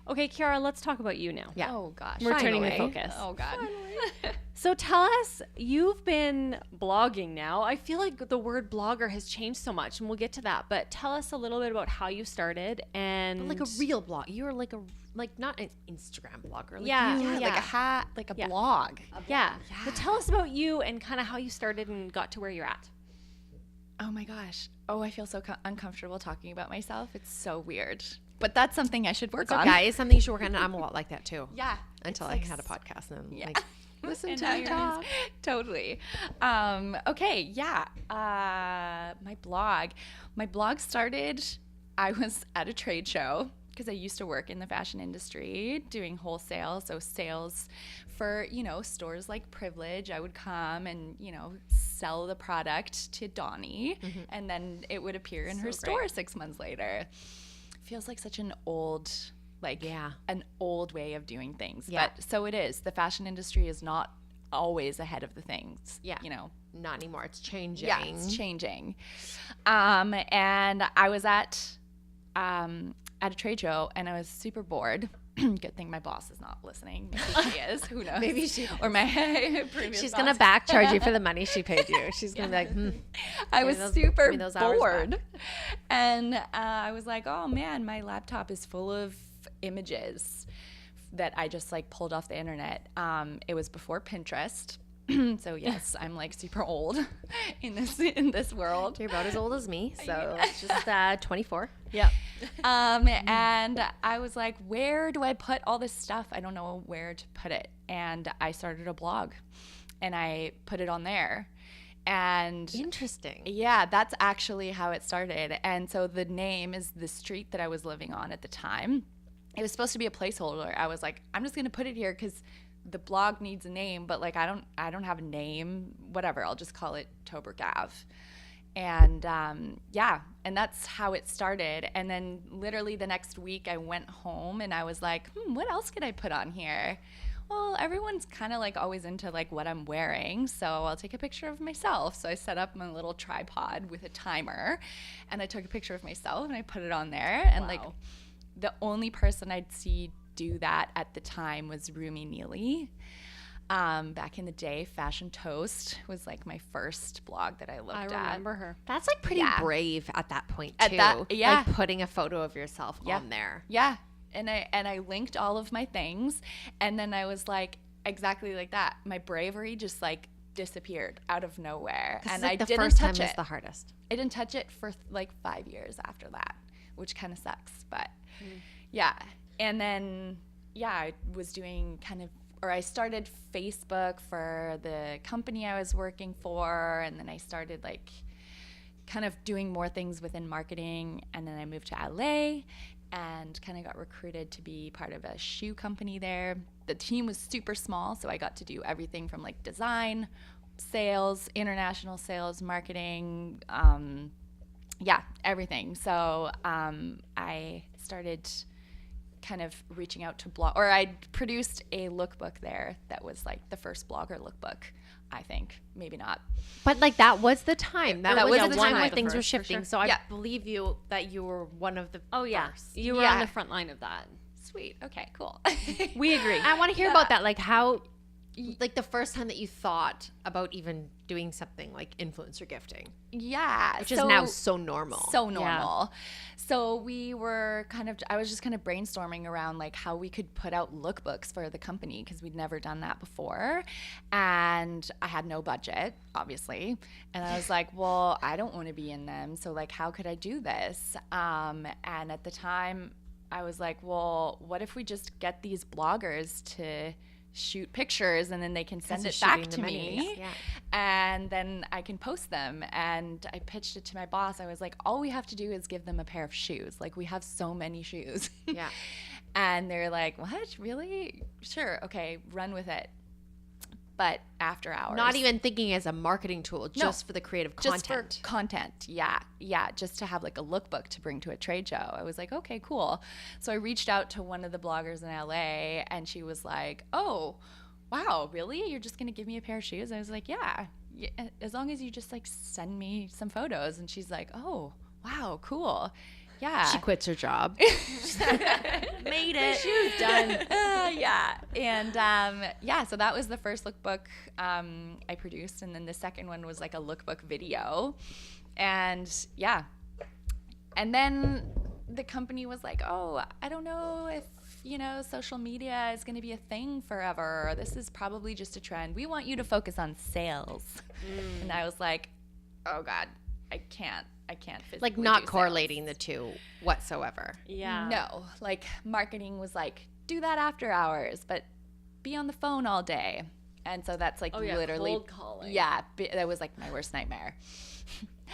Okay, Kiara, let's talk about you now. Yeah. Oh gosh. We're turning the Finally. focus. Oh God. So tell us, you've been blogging now. I feel like the word blogger has changed so much, and we'll get to that. But tell us a little bit about how you started and But like a real blog. You're like not an Instagram blogger. Like Yeah. you- Like a hat, like a Yeah. blog. yeah. So tell us about you and kind of how you started and got to where you're at. Oh my gosh. Oh, I feel so uncomfortable talking about myself. It's so weird. But that's something I should work It's on. okay. It's something you should work on. I'm a lot like that too. Yeah. Until It's I like had a podcast and then yeah. like listen And to now me you're talk. Totally. Okay. Yeah. My blog started, I was at a trade show because I used to work in the fashion industry doing wholesale. So sales for, stores like Privilege. I would come and, sell the product to Donnie and then it would appear in her store 6 months later. Feels like such an old, an old way of doing things. Yeah. But so it is. The fashion industry is not always ahead of the things. Yeah. Not anymore. It's changing. Yeah, it's changing. And I was at a trade show and I was super bored. Good thing my boss is not listening. Maybe she is. Who knows? Maybe she Or my previous She's boss. gonna back charge you for the money she paid you. She's gonna be like, I Give was me those- super give me those hours bored. And I was like, oh man, my laptop is full of images that I just like pulled off the internet. It was before Pinterest. So yes, I'm like super old in this world. you're about as old as me, so it's just 24. Yeah. And I was like, where do I put all this stuff? I don't know where to put it. And I started a blog and I put it on there. And Interesting. yeah, that's actually how it started. And so the name is the street that I was living on at the time. It was supposed to be a placeholder. I was like, I'm just going to put it here because the blog needs a name, but like I don't have a name, whatever. I'll just call it Tobruk Ave. And and that's how it started. And then literally the next week I went home and I was like, what else could I put on here? well, everyone's kind of like always into like what I'm wearing, so I'll take a picture of myself. So I set up my little tripod with a timer, and I took a picture of myself and I put it on there. And like the only person I'd see do that at the time was Rumi Neely. Back in the day, Fashion Toast was like my first blog that I looked at. I remember her. That's like pretty brave at that point too. At that, yeah. Like putting a photo of yourself on there. Yeah. And I linked all of my things, and then I was like, exactly like that. My bravery just like disappeared out of nowhere, and I didn't first touch time it. is the hardest. I didn't touch it for like 5 years after that, which kind of sucks. But yeah, and then I was doing I started Facebook for the company I was working for, and then I started like kind of doing more things within marketing, and then I moved to LA and kind of got recruited to be part of a shoe company there. The team was super small, so I got to do everything from like design, sales, international sales, marketing, everything. So I started kind of reaching out to I produced a lookbook there that was like the first blogger lookbook, I think. Maybe not. But like that was the time. That was the time time. where things were First, for shifting. sure. So I believe you that you were one of the first. You were on the front line of that. Sweet. Okay, cool. We agree. I want to hear about that. Like how, like the first time that you thought about even doing something like influencer gifting, Yeah. which is now so normal. So normal. So I was just kind of brainstorming around like how we could put out lookbooks for the company, because we'd never done that before. And I had no budget, obviously. And I was like, well, I don't want to be in them. So like, how could I do this? And at the time I was like, well, what if we just get these bloggers to shoot pictures, and then they can send it back to me, and then I can post them. And I pitched it to my boss. I was like, all we have to do is give them a pair of shoes. Like, we have so many shoes. Yeah. And they're like, what? Really? Sure. Okay, run with it. But after hours. Not even thinking as a marketing tool, just for the creative content. Just for content, yeah. Just to have like a lookbook to bring to a trade show. I was like, okay, cool. So I reached out to one of the bloggers in LA, and she was like, oh, wow, really? You're just gonna give me a pair of shoes? I was like, yeah, as long as you just like send me some photos. And she's like, oh, wow, cool. Yeah. She quits her job. Made it. Shoes done. Yeah. And so that was the first lookbook I produced. And then the second one was like a lookbook video. And and then the company was like, oh, I don't know if, social media is going to be a thing forever. This is probably just a trend. We want you to focus on sales. And I was like, oh God, I can't physically Like not do correlating sales. the two whatsoever. Yeah. No, like marketing was like, do that after hours, but be on the phone all day. And so that's like literally cold calling. Yeah, that was like my worst nightmare.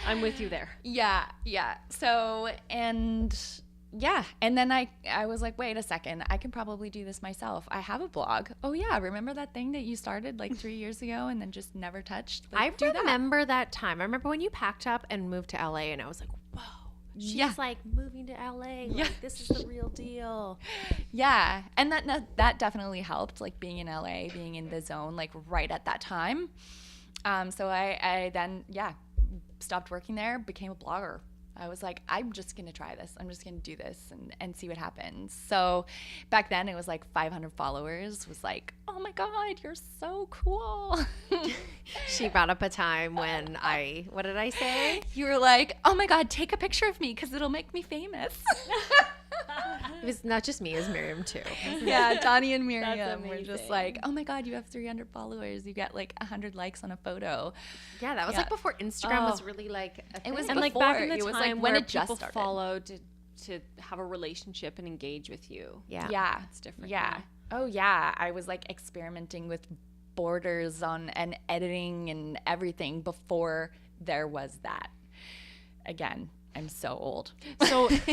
I'm with you there. Yeah. So, and then I was like, wait a second, I can probably do this myself. I have a blog. Oh yeah, remember that thing that you started like 3 years ago and then just never touched? Like, I remember that time. I remember when you packed up and moved to LA, and I was like, whoa, she's like moving to LA. Like, this is the real deal. Yeah, and that definitely helped, like being in LA, being in the zone, like right at that time. So I then stopped working there, became a blogger. I was like, I'm just going to try this. I'm just going to do this and see what happens. So back then it was like 500 followers, was like, oh my God, you're so cool. She brought up a time when what did I say? You were like, oh my God, take a picture of me because it'll make me famous. It was not just me, it was Miriam too. Yeah, Donnie and Miriam That's were just amazing. like, oh my God, you have 300 followers. You get like 100 likes on a photo. Yeah, that was like before Instagram was really like a thing. It was And like back in the before. It was, time like, when when it just people started. followed to have a relationship and engage with you. Yeah. It's different. Yeah. now. Oh yeah. I was like experimenting with borders on and editing and everything before there was that. Again, I'm so old.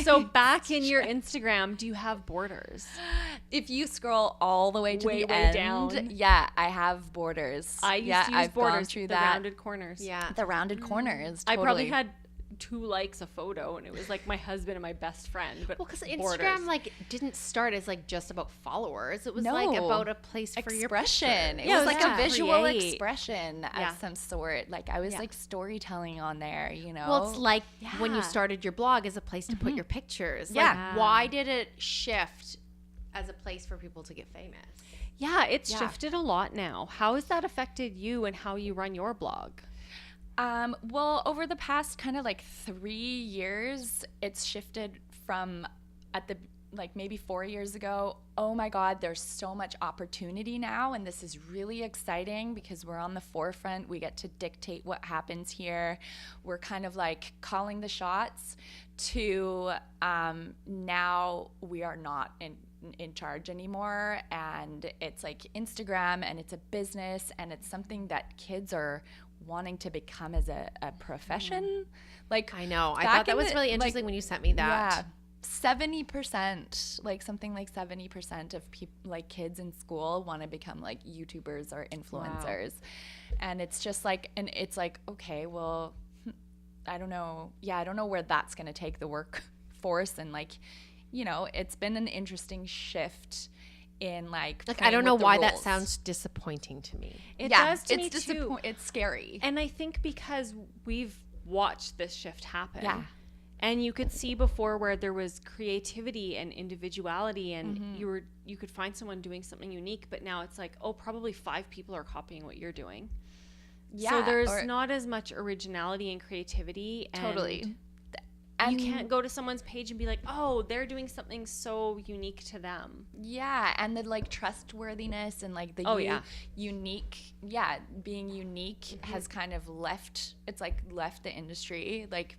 So back in your Instagram, do you have borders? If you scroll all the way to Way the way end, down. yeah, I have borders. I used to use I've gone borders, through the that. rounded corners. Yeah. The rounded corners. I probably totally. had 2 likes a photo, and it was like my husband and my best friend. But Well, because borders. Instagram like didn't start as like just about followers. It was No. like about a place for your expression. It Yeah, was like a yeah. visual Create. expression Yeah. of some sort. Like I was Yeah. like storytelling on there, you know. Well, it's like when you Yeah. started your blog as a place to put your pictures. Yeah. Like, why did it shift as a place for people to get famous? Yeah, it's Yeah. shifted a lot now. How has that affected you and how you run your blog? Well, over the past kind of like 3 years, it's shifted from at the like maybe 4 years ago. Oh my God, there's so much opportunity now, and this is really exciting because we're on the forefront. We get to dictate what happens here. We're kind of like calling the shots. To now, we are not in charge anymore, and it's like Instagram, and it's a business, and it's something that kids are wanting to become as a profession. Like I know. I back thought that in was the- really like, interesting when you sent me that. Yeah. 70%, like something like 70% of people, like kids in school, want to become like YouTubers or influencers. And it's just like, and it's like, okay, well, I don't know. Yeah, I don't know where that's going to take the workforce. And like, you know, it's been an interesting shift in like Like, I playing don't know with the why that rules. sounds disappointing to me. It Yeah, does to it's me too. It's scary. And I think because we've watched this shift happen. Yeah. And you could see before where there was creativity and individuality, and you could find someone doing something unique, but now it's like, oh, probably 5 people are copying what you're doing. Yeah, So there's or- not as much originality and creativity. Totally. And you can't go to someone's page and be like, oh, they're doing something so unique to them. Yeah, and the like trustworthiness and like the unique, being unique has kind of left. It's like left the industry. Like,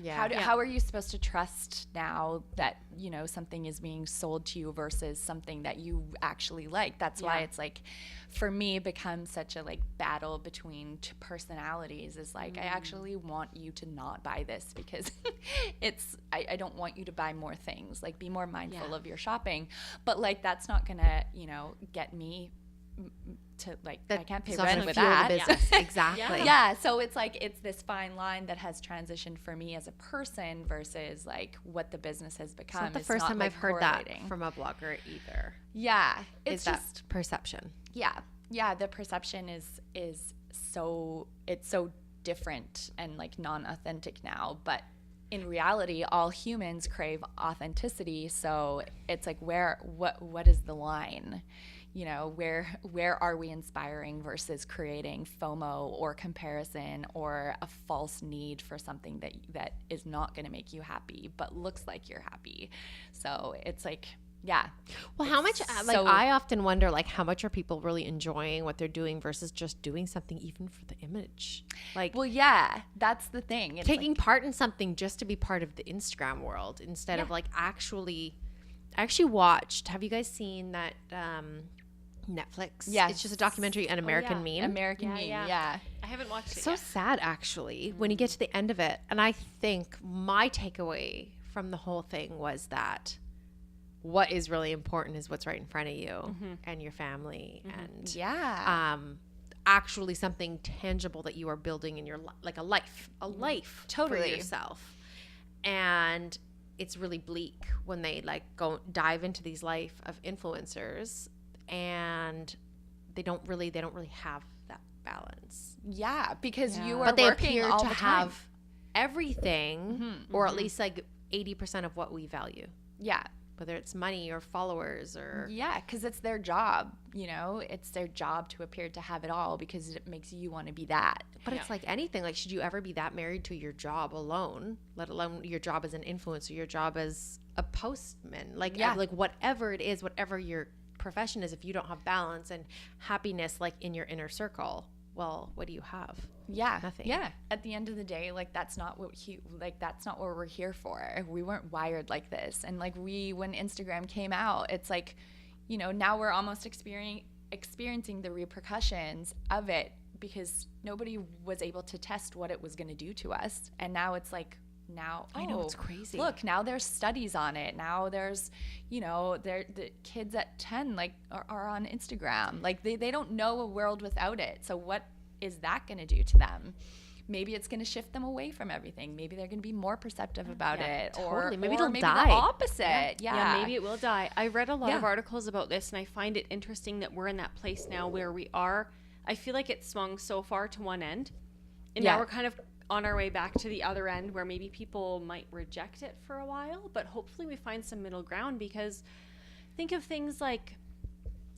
how are you supposed to trust now that you know something is being sold to you versus something that you actually like? That's why it's like, for me, becomes such a like battle between personalities. Is like, I actually want you to not buy this because it's I don't want you to buy more things. Like, be more mindful of your shopping, but like that's not gonna get me to like I can't pay It's not rent gonna with fuel the that. business. Exactly. Yeah, so it's like it's this fine line that has transitioned for me as a person versus like what the business has become. It's not the It's not, first time like, I've heard that correlating. from a blogger either. Yeah, Is it's that just perception? yeah. The perception is so different and like non-authentic now, but in reality, all humans crave authenticity. So it's like what is the line? You know, where are we inspiring versus creating FOMO or comparison or a false need for something that is not going to make you happy but looks like you're happy. So it's like, yeah. Well, how much, like, so- I often wonder, like, how much are people really enjoying what they're doing versus just doing something even for the image? Like, Well, yeah, that's the thing. It's taking like, part in something just to be part of the Instagram world instead of, like, actually, I actually watched, have you guys seen that Netflix? Yes. It's just a documentary, An American Meme. American Meme, yeah. I haven't watched it So yet. sad, actually, when you get to the end of it. And I think my takeaway from the whole thing was that what is really important is what's right in front of you and your family and Yeah. actually something tangible that you are building in your like a life for Totally. yourself. And it's really bleak when they like go dive into these life of influencers and they don't really have that balance. Yeah, because you are But they working appear all to the time. have everything or at least like 80% of what we value, Yeah. whether it's money or followers or Yeah, because it's their job, you know? It's their job to appear to have it all because it makes you want to be that. but it's like anything, like, should you ever be that married to your job alone, let alone your job as an influencer, your job as a postman, like like whatever it is, whatever your profession is, if you don't have balance and happiness like in your inner circle, well, what do you have? Yeah. Nothing. Yeah. At the end of the day, like that's not what that's not what we're here for. We weren't wired like this. And like when Instagram came out, it's like, you know, now we're almost experiencing the repercussions of it because nobody was able to test what it was going to do to us. And now it's like, now I know, it's crazy. Look, now there's studies on it. Now there's, you know, the kids at 10 like are on Instagram. Like they don't know a world without it. So what is that going to do to them? maybe it's going to shift them away from everything. Maybe they're going to be more perceptive about it, totally. or Maybe or it'll maybe die. the opposite. Yeah, maybe it will die. I read a lot of Yeah. articles about this, and I find it interesting that we're in that place now where we are. I feel like it swung so far to one end, and Yeah. now we're kind of on our way back to the other end where maybe people might reject it for a while, but hopefully we find some middle ground, because think of things like,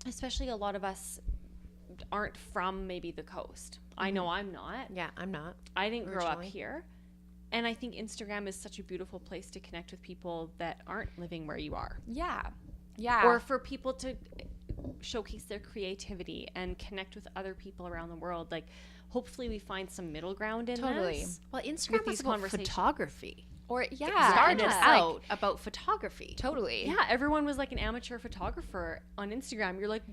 especially a lot of us aren't from maybe the coast. I know I'm not. Yeah, I'm not. I didn't grow up Originally. here. And I think Instagram is such a beautiful place to connect with people that aren't living where you are. Yeah. Yeah. Or for people to showcase their creativity and connect with other people around the world. Like, hopefully we find some middle ground in Totally. this. Well, Instagram With was these about conversations. photography. or It yeah. started and it's out about photography. totally. Yeah, everyone was like an amateur photographer on Instagram. You're like,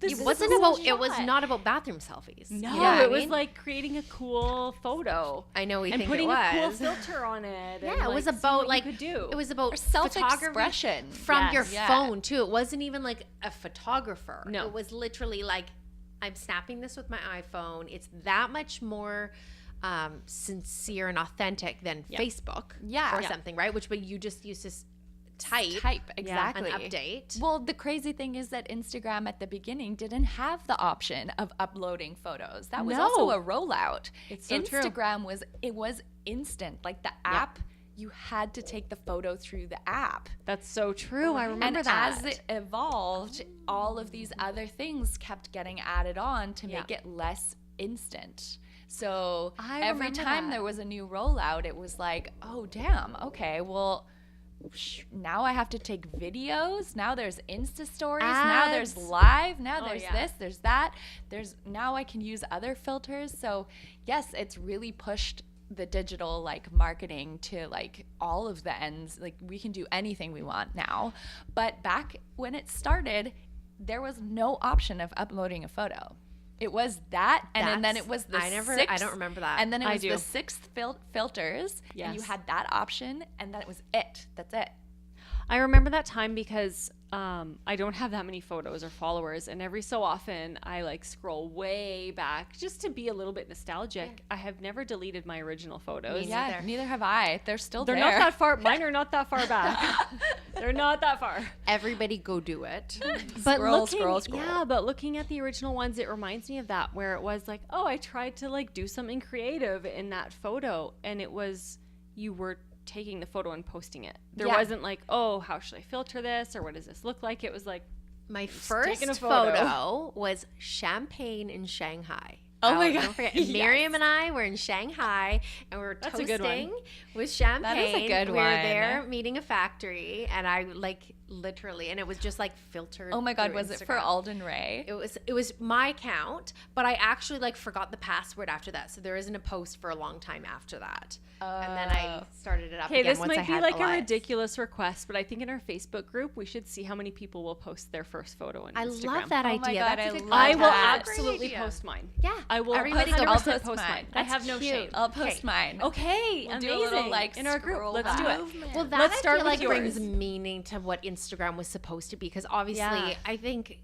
this It is wasn't a cool about. It was shot. not about bathroom selfies. No, You know what I it was mean? like creating a cool photo. I know we and think putting it a cool was. filter on it. Yeah, and, it was like, seeing about what like you could do. it was about Or photography self-expression. from your Yes. Yeah. phone too. It wasn't even like a photographer. No. It was literally like, I'm snapping this with my iPhone. It's that much more sincere and authentic than Facebook Yeah. or Yeah. something, right? Which but you just used to type exactly. an update. Well, the crazy thing is that Instagram at the beginning didn't have the option of uploading photos. That was No. also a rollout. It's so true. Instagram was instant. Like the app, you had to take the photo through the app. That's so true. I remember And that. as it evolved, all of these other things kept getting added on to make it less instant. So I every remember time that. there was a new rollout, it was like, oh, damn, okay, well, now I have to take videos. Now there's Insta stories. Now there's Ads. live. Now Oh, there's yeah. this, there's that. Now I can use other filters. So yes, it's really pushed the digital like marketing to like all of the ends. Like we can do anything we want now. But back when it started, there was no option of uploading a photo. It was that, and then it was the I sixth, don't remember that. and then it I was do. the sixth filters, and you Yes. had that option, and then it was it. That's it. I remember that time because I don't have that many photos or followers, and every so often I like scroll way back just to be a little bit nostalgic. I have never deleted my original photos. Me Yeah, neither have I. They're still They're there. not that far. Mine are not that far back. They're not that far. Everybody go do it. But Scroll, scroll, scroll. Yeah, but looking at the original ones, it reminds me of that, where it was like, oh, I tried to like do something creative in that photo, and it was you were taking the photo and posting it. There Yeah. wasn't like, oh, how should I filter this, or what does this look like? It was like, My first taking a photo. photo was champagne in Shanghai. Oh my Don't God. forget, Yes. Miriam and I were in Shanghai, and we were That's a good one. toasting with champagne. That is a good we were one. there meeting a factory, and I like literally, and it was just like filtered. Oh my God, through was it for Instagram. Alden Ray? It was my account, but I actually like forgot the password after that, so there isn't a post for a long time after that. And then I started it up okay, again this once I might be had like a a lot. ridiculous request, but I think in our Facebook group we should see how many people will post their first photo on I Instagram. love that Oh my idea. God, That's a I good love I concept. will that. absolutely post mine. Yeah, I will everybody 100% go I'll post post mine. mine. I That's have no cute. shame. I'll post mine. Okay, We'll amazing. do a little, like, in our group, scroll let's do back. it. Well, that Let's I start feel with like brings yours. meaning to what Instagram was supposed to be, because obviously Yeah. I think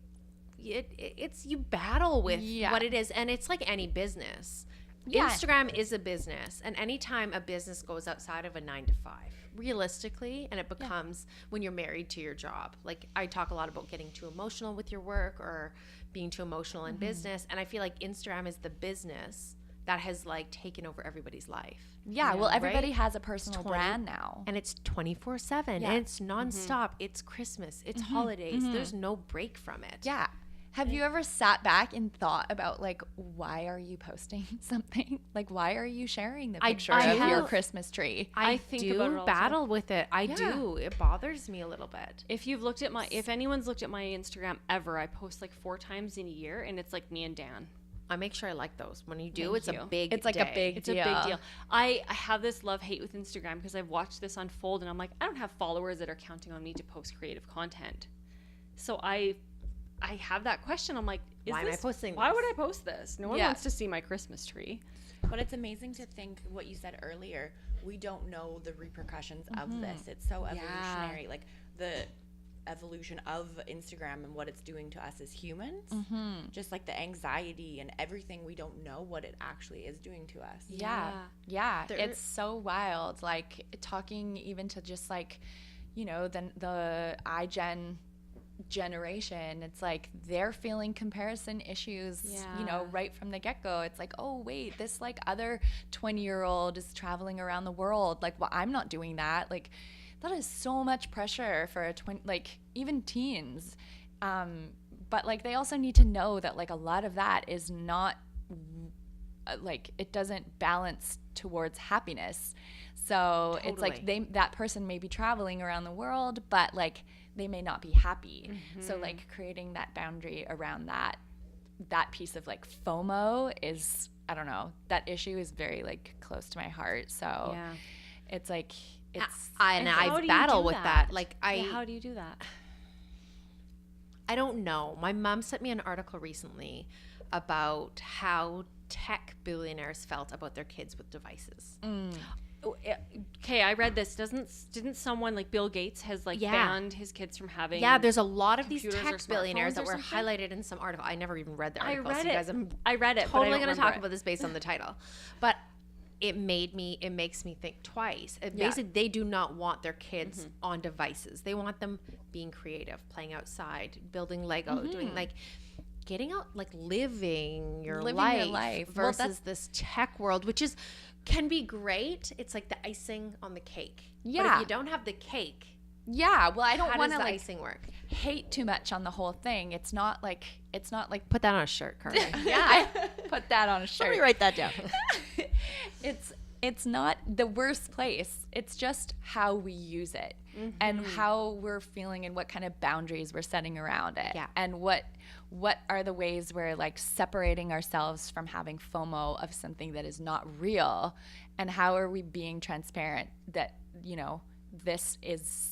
it's you battle with Yeah. what it is, and it's like any business. Yeah. Instagram is a business, and anytime a business goes outside of a 9 to 5, realistically, and it becomes when you're married to your job. Like I talk a lot about getting too emotional with your work or being too emotional in business, and I feel like Instagram is the business that has like taken over everybody's life. Yeah, well, everybody right? has a personal 20 brand now. And it's 24/7, Yeah. and it's nonstop. It's Christmas, it's holidays. There's no break from it. Yeah. Have you ever sat back and thought about like, why are you posting something? Like, why are you sharing the I picture of your do. Christmas tree? I think do about it all the time. battle with it. I do. It bothers me a little bit. If anyone's looked at my Instagram ever, I post like 4 times in a year, and it's like me and Dan. I make sure I like those. When you do, Thank it's you. a big It's like day. a big It's a big deal. I have this love-hate with Instagram because I've watched this unfold, and I'm like, I don't have followers that are counting on me to post creative content. So I have that question. I'm like, Why am I posting Why this? would I post this? No one Yeah. wants to see my Christmas tree. But it's amazing to think what you said earlier. We don't know the repercussions of this. It's so evolutionary. Like evolution of Instagram and what it's doing to us as humans. Just like the anxiety and everything, we don't know what it actually is doing to us. Yeah. It's so wild. Like talking even to just like, you know, the iGen generation, it's like they're feeling comparison issues, you know, right from the get-go. It's like, oh wait, this like other 20-year-old is traveling around the world, like, well, I'm not doing that. Like that is so much pressure for a like even teens, but like they also need to know that like a lot of that is not like, it doesn't balance towards happiness. So it's like that person may be traveling around the world, but like they may not be happy. So like creating that boundary around that piece of like FOMO is, I don't know, that issue is very like close to my heart. So it's like, I battle with that. Like how do you do that? I don't know. My mom sent me an article recently about how tech billionaires felt about their kids with devices. Okay, I read this. Didn't someone like Bill Gates has like banned his kids from having? Yeah, there's a lot of these computers or tech billionaires that smartphones were or something? highlighted in some article. I never even read the I article. read so you guys, I'm I read it. totally going to talk about this based on the title, but it makes me think twice. Basically, they do not want their kids on devices. They want them being creative, playing outside, building Lego, doing like getting out, like living your life versus this tech world, which can be great. It's like the icing on the cake. But if you don't have the cake, well, I don't how want does to the like icing work? hate too much on the whole thing. It's not like Put that on a shirt, Carly. I put that on a shirt. Somebody write that down. It's not the worst place. It's just how we use it and how we're feeling and what kind of boundaries we're setting around it. Yeah. And what are the ways we're like separating ourselves from having FOMO of something that is not real, and how are we being transparent that, you know, this is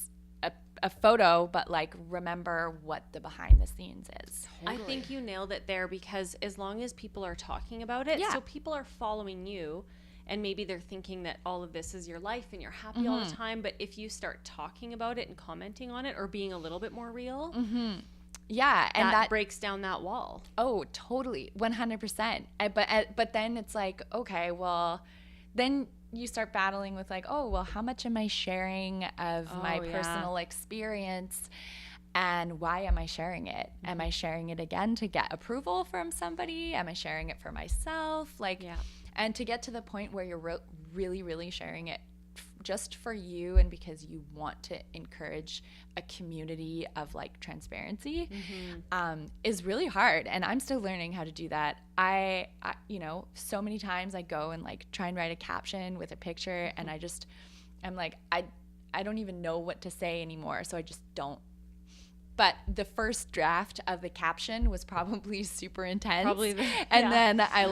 a photo, but like remember what the behind the scenes is. I think you nailed it there, because as long as people are talking about it, so people are following you, and maybe they're thinking that all of this is your life and you're happy all the time. But if you start talking about it and commenting on it or being a little bit more real, and that breaks down that wall. Oh, totally, 100%. But then it's like, okay, well, then you start battling with like, oh, well, how much am I sharing of my personal experience, and why am I sharing it? Am I sharing it again to get approval from somebody? Am I sharing it for myself? Like, and to get to the point where you're really, really sharing it just for you and because you want to encourage a community of like transparency, is really hard. And I'm still learning how to do that. I you know, so many times I go and like try and write a caption with a picture, and I'm like, I don't even know what to say anymore. So I just don't. But the first draft of the caption was probably super intense. And then I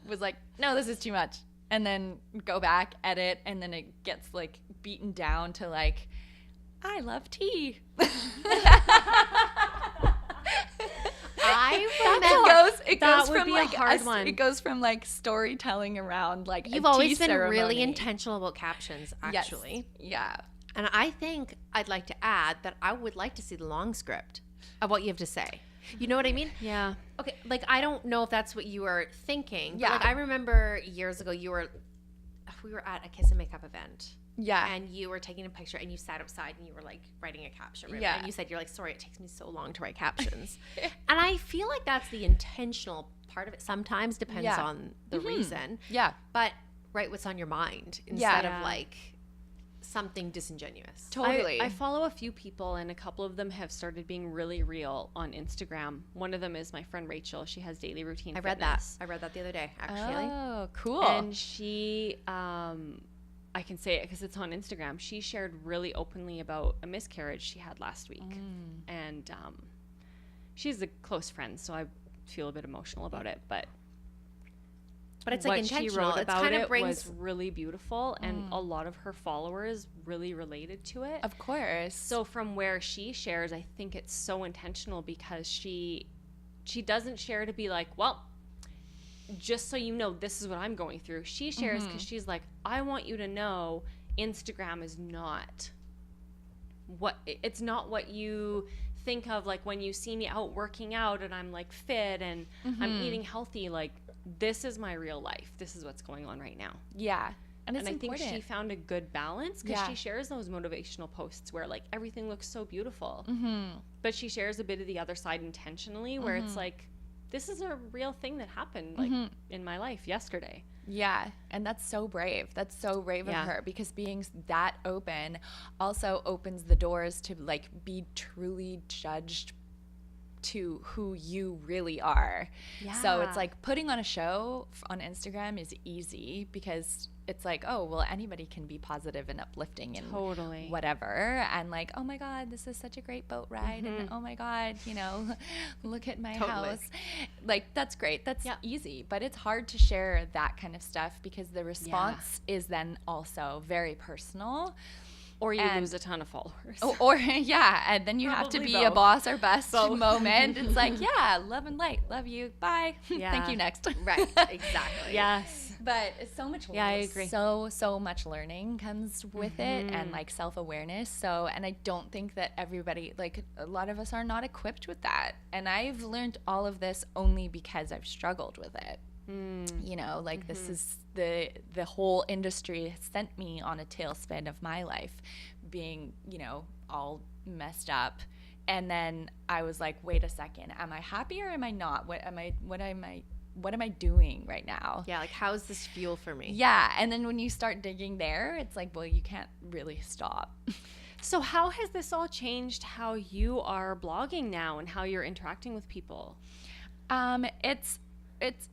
was like, no, this is too much. And then go back, edit, and then it gets like beaten down to like, I love tea. It goes from like storytelling around like You've a tea always been ceremony. really intentional about captions, actually. Yes. Yeah. And I think I'd like to add that I would like to see the long script of what you have to say. You know what I mean? Yeah. Okay, like I don't know if that's what you were thinking. Yeah. But like I remember years ago we were at a kiss and makeup event. Yeah. And you were taking a picture and you sat outside and you were like writing a caption. Right? Yeah. And you said, you're like, sorry, it takes me so long to write captions. And I feel like that's the intentional part of it. Sometimes depends on the reason. Yeah. But write what's on your mind instead of like something disingenuous. Totally. I follow a few people, and a couple of them have started being really real on Instagram. One of them is my friend Rachel. She has Daily Routine Fitness. I read that the other day, actually. Oh, cool. And she, I can say it because it's on Instagram. She shared really openly about a miscarriage she had last week. And she's a close friend, so I feel a bit emotional about it. But it's like intentional. She wrote about kind of it brings was really beautiful, and a lot of her followers really related to it. Of course. So from where she shares, I think it's so intentional, because she doesn't share to be like, well, just so you know, this is what I'm going through. She shares because she's like, I want you to know Instagram is not it's not what you think of, like when you see me out working out and I'm like fit and I'm eating healthy, like this is my real life. This is what's going on right now. Yeah. And it's I important. think she found a good balance because she shares those motivational posts where like everything looks so beautiful, but she shares a bit of the other side intentionally where it's like, this is a real thing that happened like in my life yesterday. Yeah, and that's so brave. That's so brave of her, because being that open also opens the doors to like be truly judged to who you really are. Yeah. So it's like putting on a show on Instagram is easy because it's like, oh, well, anybody can be positive and uplifting and whatever. And like, oh my God, this is such a great boat ride. And oh my God, you know, look at my house. Like, that's great. That's easy. But it's hard to share that kind of stuff because the response is then also very personal. Or you lose a ton of followers. Or and then you have to be a boss or bust moment. It's like, love and light. Love you. Bye. Thank you, next. Right, exactly. Yes. But it's so much. Yeah, I agree. So much learning comes with it, and like self-awareness. So, and I don't think that everybody, like a lot of us are not equipped with that. And I've learned all of this only because I've struggled with it. You know, like this is the whole industry has sent me on a tailspin of my life, being, you know, all messed up. And then I was like, wait a second, am I happy or am I not? What am I doing right now? Yeah, like how's this fuel for me? Yeah, and then when you start digging there, it's like, well, you can't really stop. So how has this all changed how you are blogging now and how you're interacting with people?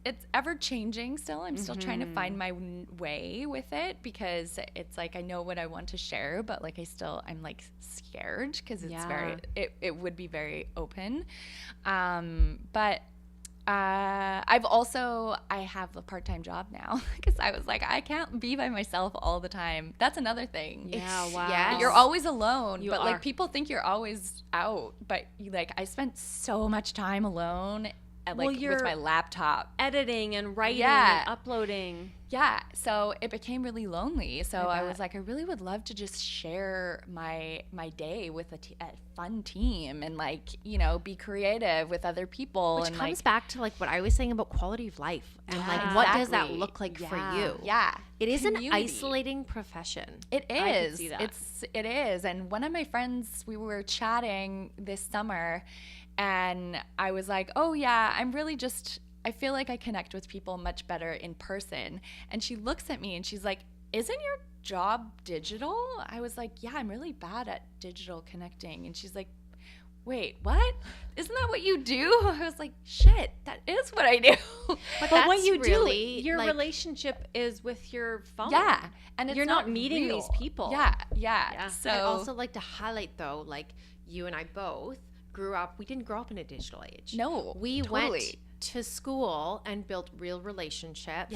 It's ever changing still. I'm still trying to find my way with it because it's like I know what I want to share, but like I'm like scared because it's it would be very open. But I have a part-time job now because I was like, I can't be by myself all the time. That's another thing. Yeah, wow. Yes. You're always alone, but are. like people think you're always out, but like I spent so much time alone. With my laptop, editing and writing and uploading. Yeah, so it became really lonely. So I was like, I really would love to just share my day with a fun team and like, you know, be creative with other people. Which and comes like, back to like what I was saying about quality of life and like what does that look like for you? Yeah, it is an isolating profession. It is. I can see that. It is. And one of my friends, we were chatting this summer. And I was like, oh, yeah, I feel like I connect with people much better in person. And she looks at me and she's like, isn't your job digital? I was like, yeah, I'm really bad at digital connecting. And she's like, wait, what? Isn't that what you do? I was like, shit, that is what I do. But what you really do, your relationship is with your phone. Yeah. And you're not meeting these people. Yeah. So I'd also like to highlight, though, like you and I both we didn't grow up in a digital age. No, we went to school and built real relationships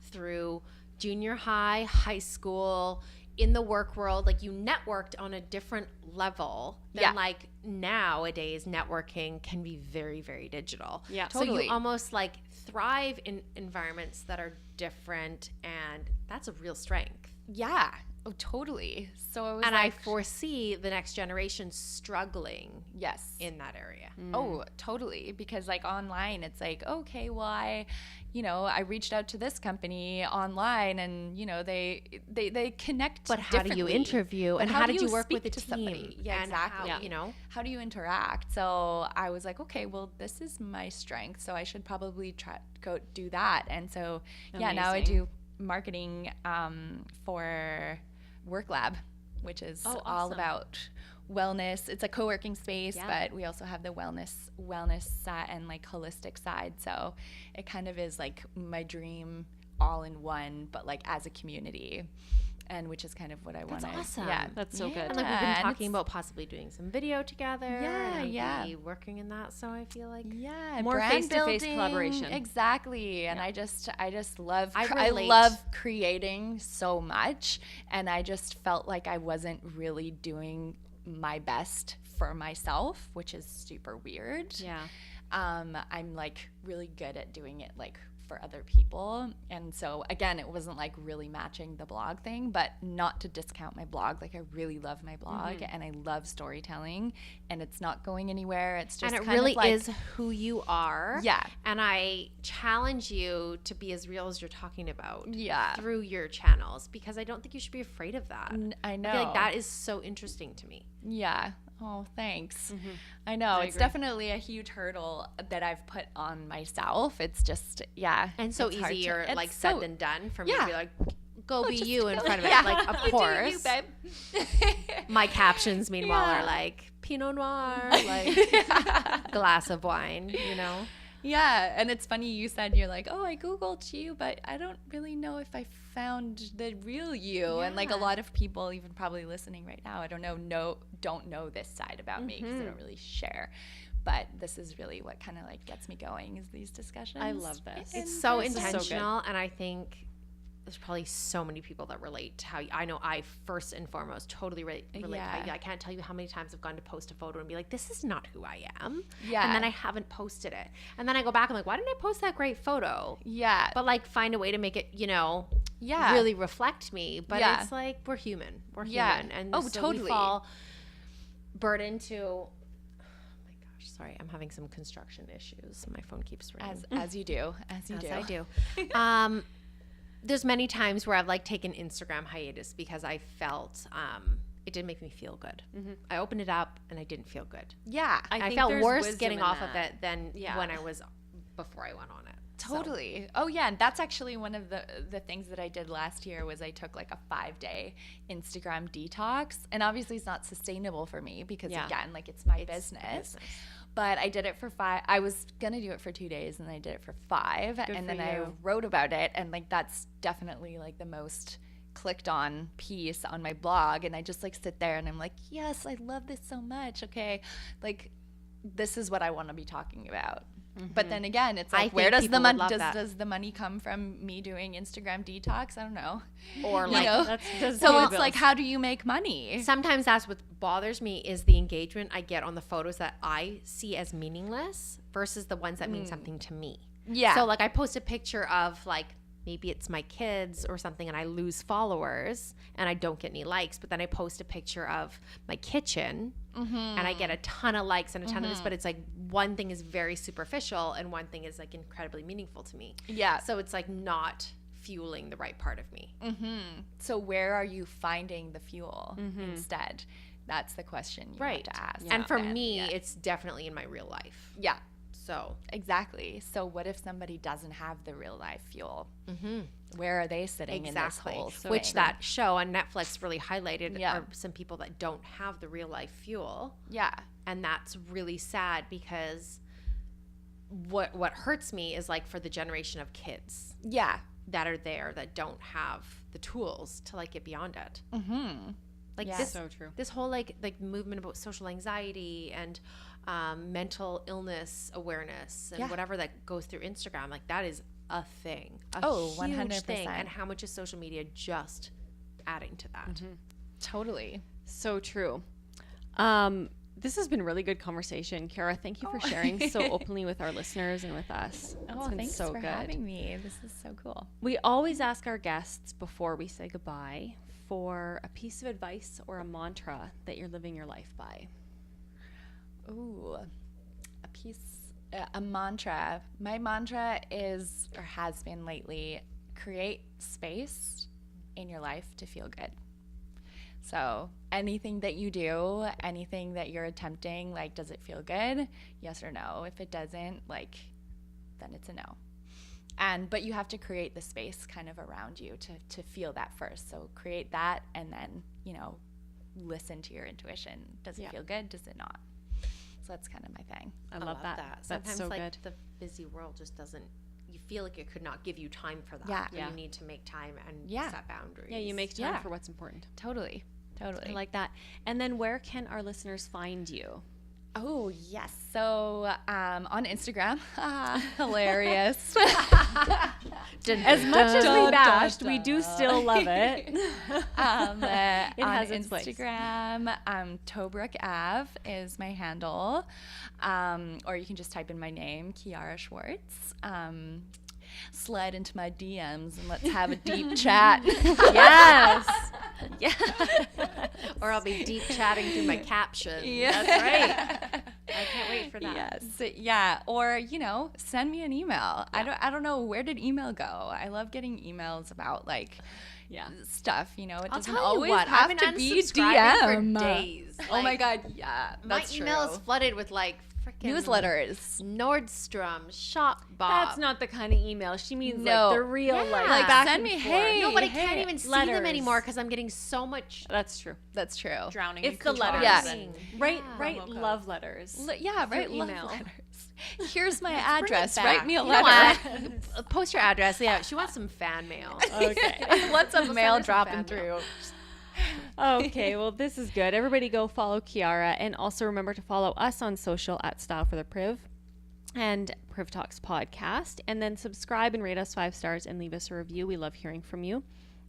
through junior high, high school, in the work world. Like you networked on a different level than like nowadays networking can be very, very digital. Yeah, totally. So you almost like thrive in environments that are different, and that's a real strength. Yeah. Oh, totally. So I was I foresee the next generation struggling in that area. Oh, totally. Because like online, it's like, okay, well, I reached out to this company online and, you know, they connect. But how do you interview and how did you work with a team? Somebody? Yeah, exactly. How, you know, how do you interact? So I was like, okay, well, this is my strength. So I should probably go do that. And so, now I do marketing for Work Lab, which is all about wellness. It's a co-working space, but we also have the wellness side and like holistic side. So it kind of is like my dream all in one, but like as a community. And which is kind of what I want to. That's awesome. Yeah, that's so good. And like we've been talking about possibly doing some video together. Yeah. Be working in that. So I feel like more face-to-face collaboration. Exactly. And I just love. I love creating so much, and I just felt like I wasn't really doing my best for myself, which is super weird. Yeah. I'm like really good at doing it like for other people. And so again, it wasn't like really matching the blog thing, but not to discount my blog. Like I really love my blog and I love storytelling, and it's not going anywhere. It's just and it kind really of like, is who you are. Yeah. And I challenge you to be as real as you're talking about through your channels, because I don't think you should be afraid of that. I know. I feel like that is so interesting to me. Yeah. Oh, thanks. I know. It's definitely a huge hurdle that I've put on myself. It's just, And so it's hard to- easier it's like so- said than done for me to be like, go be just you in go. front of it. Yeah. Like, of You do course. you, babe. My captions, meanwhile, Yeah. are like Pinot Noir, like glass of wine, you know? Yeah, and it's funny you said you're like, oh, I Googled you, but I don't really know if I found the real you. And like a lot of people, even probably listening right now, I don't know this side about me because I don't really share. But this is really what kind of like gets me going, is these discussions. I love this. It's so This is so good. intentional, and I think there's probably so many people that relate to how I know I first and foremost totally relate to how I can't tell you how many times I've gone to post a photo and be like, this is not who I am. Yeah. And then I haven't posted it. And then I go back, I'm like, why didn't I post that great photo? Yeah. But like find a way to make it, Yeah. really reflect me. But Yeah. it's like, we're human. We're Yeah. human. And Oh, so totally. we fall burden to, oh my gosh, sorry, I'm having some construction issues. My phone keeps ringing. as you do. As I do. There's many times where I've like taken Instagram hiatus because I felt it didn't make me feel good. I opened it up and I didn't feel good. Yeah. I felt worse getting off of it than when I was before I went on it. Totally. Oh yeah, and that's actually one of the things that I did last year was I took like a 5-day Instagram detox, and obviously it's not sustainable for me because again, like it's my business. But I did it for 5. I was gonna do it for 2 days, and I did it for 5, and then I wrote about it, and like that's definitely like the most clicked on piece on my blog, and I just like sit there and I'm like, yes, I love this so much. Okay, like this is what I want to be talking about. But then again, it's like, where does the money does the money come from me doing Instagram detox? I don't know. Or You like, know? So it's like, how do you make money? sometimes that's what bothers me is the engagement I get on the photos that I see as meaningless versus the ones that mean something to me. Yeah. So like I post a picture of like, maybe it's my kids or something and I lose followers and I don't get any likes, but then I post a picture of my kitchen and I get a ton of likes and a ton of this, but it's like one thing is very superficial and one thing is like incredibly meaningful to me. Yeah. So it's like not fueling the right part of me. So where are you finding the fuel instead? That's the question you have to ask. And for then. me, it's definitely in my real life. Yeah. So Exactly. So what if somebody doesn't have the real life fuel? Where are they sitting in this whole swing? Which that show on Netflix really highlighted Yeah. are some people that don't have the real life fuel. Yeah. And that's really sad because what hurts me is like for the generation of kids Yeah. that are there that don't have the tools to like get beyond it. Like Yeah. this, So true. this whole like movement about social anxiety and mental illness awareness and whatever that goes through Instagram, like that is a thing. A huge 100%. thing. And how much is social media just adding to that? Totally. So true. This has been really good conversation. Kiara, thank you for sharing so openly with our listeners and with us. It's been thanks so for good. having me. This is so cool. We always ask our guests before we say goodbye for a piece of advice or a mantra that you're living your life by. Ooh, a mantra. My mantra is, or has been lately, create space in your life to feel good. So anything that you do, anything that you're attempting, like, does it feel good? Yes or no? If it doesn't, like, then it's a no. But you have to create the space kind of around you to feel that first. So create that and then, listen to your intuition. Does it feel good? Does it not? So that's kind of my thing. I love that. That's Sometimes so like good. the busy world just doesn't, you feel like it could not give you time for that. Yeah. But you need to make time and set boundaries. Yeah, you make time Yeah. for what's important. Totally. I like that. And then where can our listeners find you? Oh, yes. So on Instagram, hilarious. As much as we bashed, we do still love it. It has on its place. Instagram, Tobruk Ave is my handle. Or you can just type in my name, Kiara Schwartz. slide into my DMs and let's have a deep chat. Yes. Yeah. Or I'll be deep chatting through my captions. Yeah. That's right. I can't wait for that. Yes. Yeah. Or, send me an email. Yeah. I don't know, where did email go? I love getting emails about stuff, it I'll doesn't tell always you what, have I've to been be unsubscribing DM. for days. Oh my Like, God. Yeah. my That's email is true. flooded with like freaking Newsletters. Nordstrom, Shop Bob. That's not the kind of email. She means No. like the real Yeah. like Like, back send and me, forth. hey, no, but I can't even see them letters. anymore because I'm getting so much. That's true. That's true. Drowning It's in the letters. coupons Yeah. and Write Promo love letters. Yeah, Through right. email. Love letters. Here's my address. back. Write me a You know letter. what? Post your address. Yeah, she wants some fan mail. Okay. What's a We'll mail send her some dropping fan through? mail. Okay, well, this is good. Everybody go follow Kiara, and also remember to follow us on social at Style for the Priv and Priv Talks Podcast, and then subscribe and rate us 5 stars and leave us a review. We love hearing from you.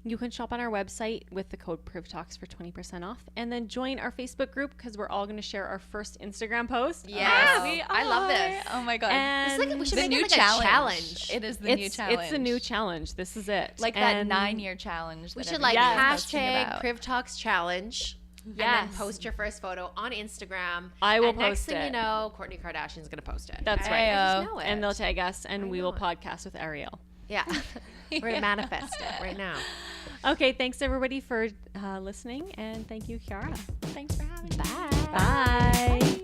You can shop on our website with the code PrivTalks for 20% off, and then join our Facebook group because we're all going to share our first Instagram post. Yes, we I love this. Oh my God. And It's like we should the make new it like a challenge. It is the new challenge. It's the new challenge. This is it. Like And that 9-year challenge. We that should like everybody is posting hashtag about. Priv Talks Challenge. And Yes. then post your first photo on Instagram. I will and next post thing it. you know, Kourtney Kardashian's gonna post it. That's I right. just know it. And they'll tag us, and we will know it. podcast with Ariel. Yeah. We're gonna manifest it right now. Okay, thanks everybody for listening, and thank you, Kiara. Thanks for having me. Bye. Bye.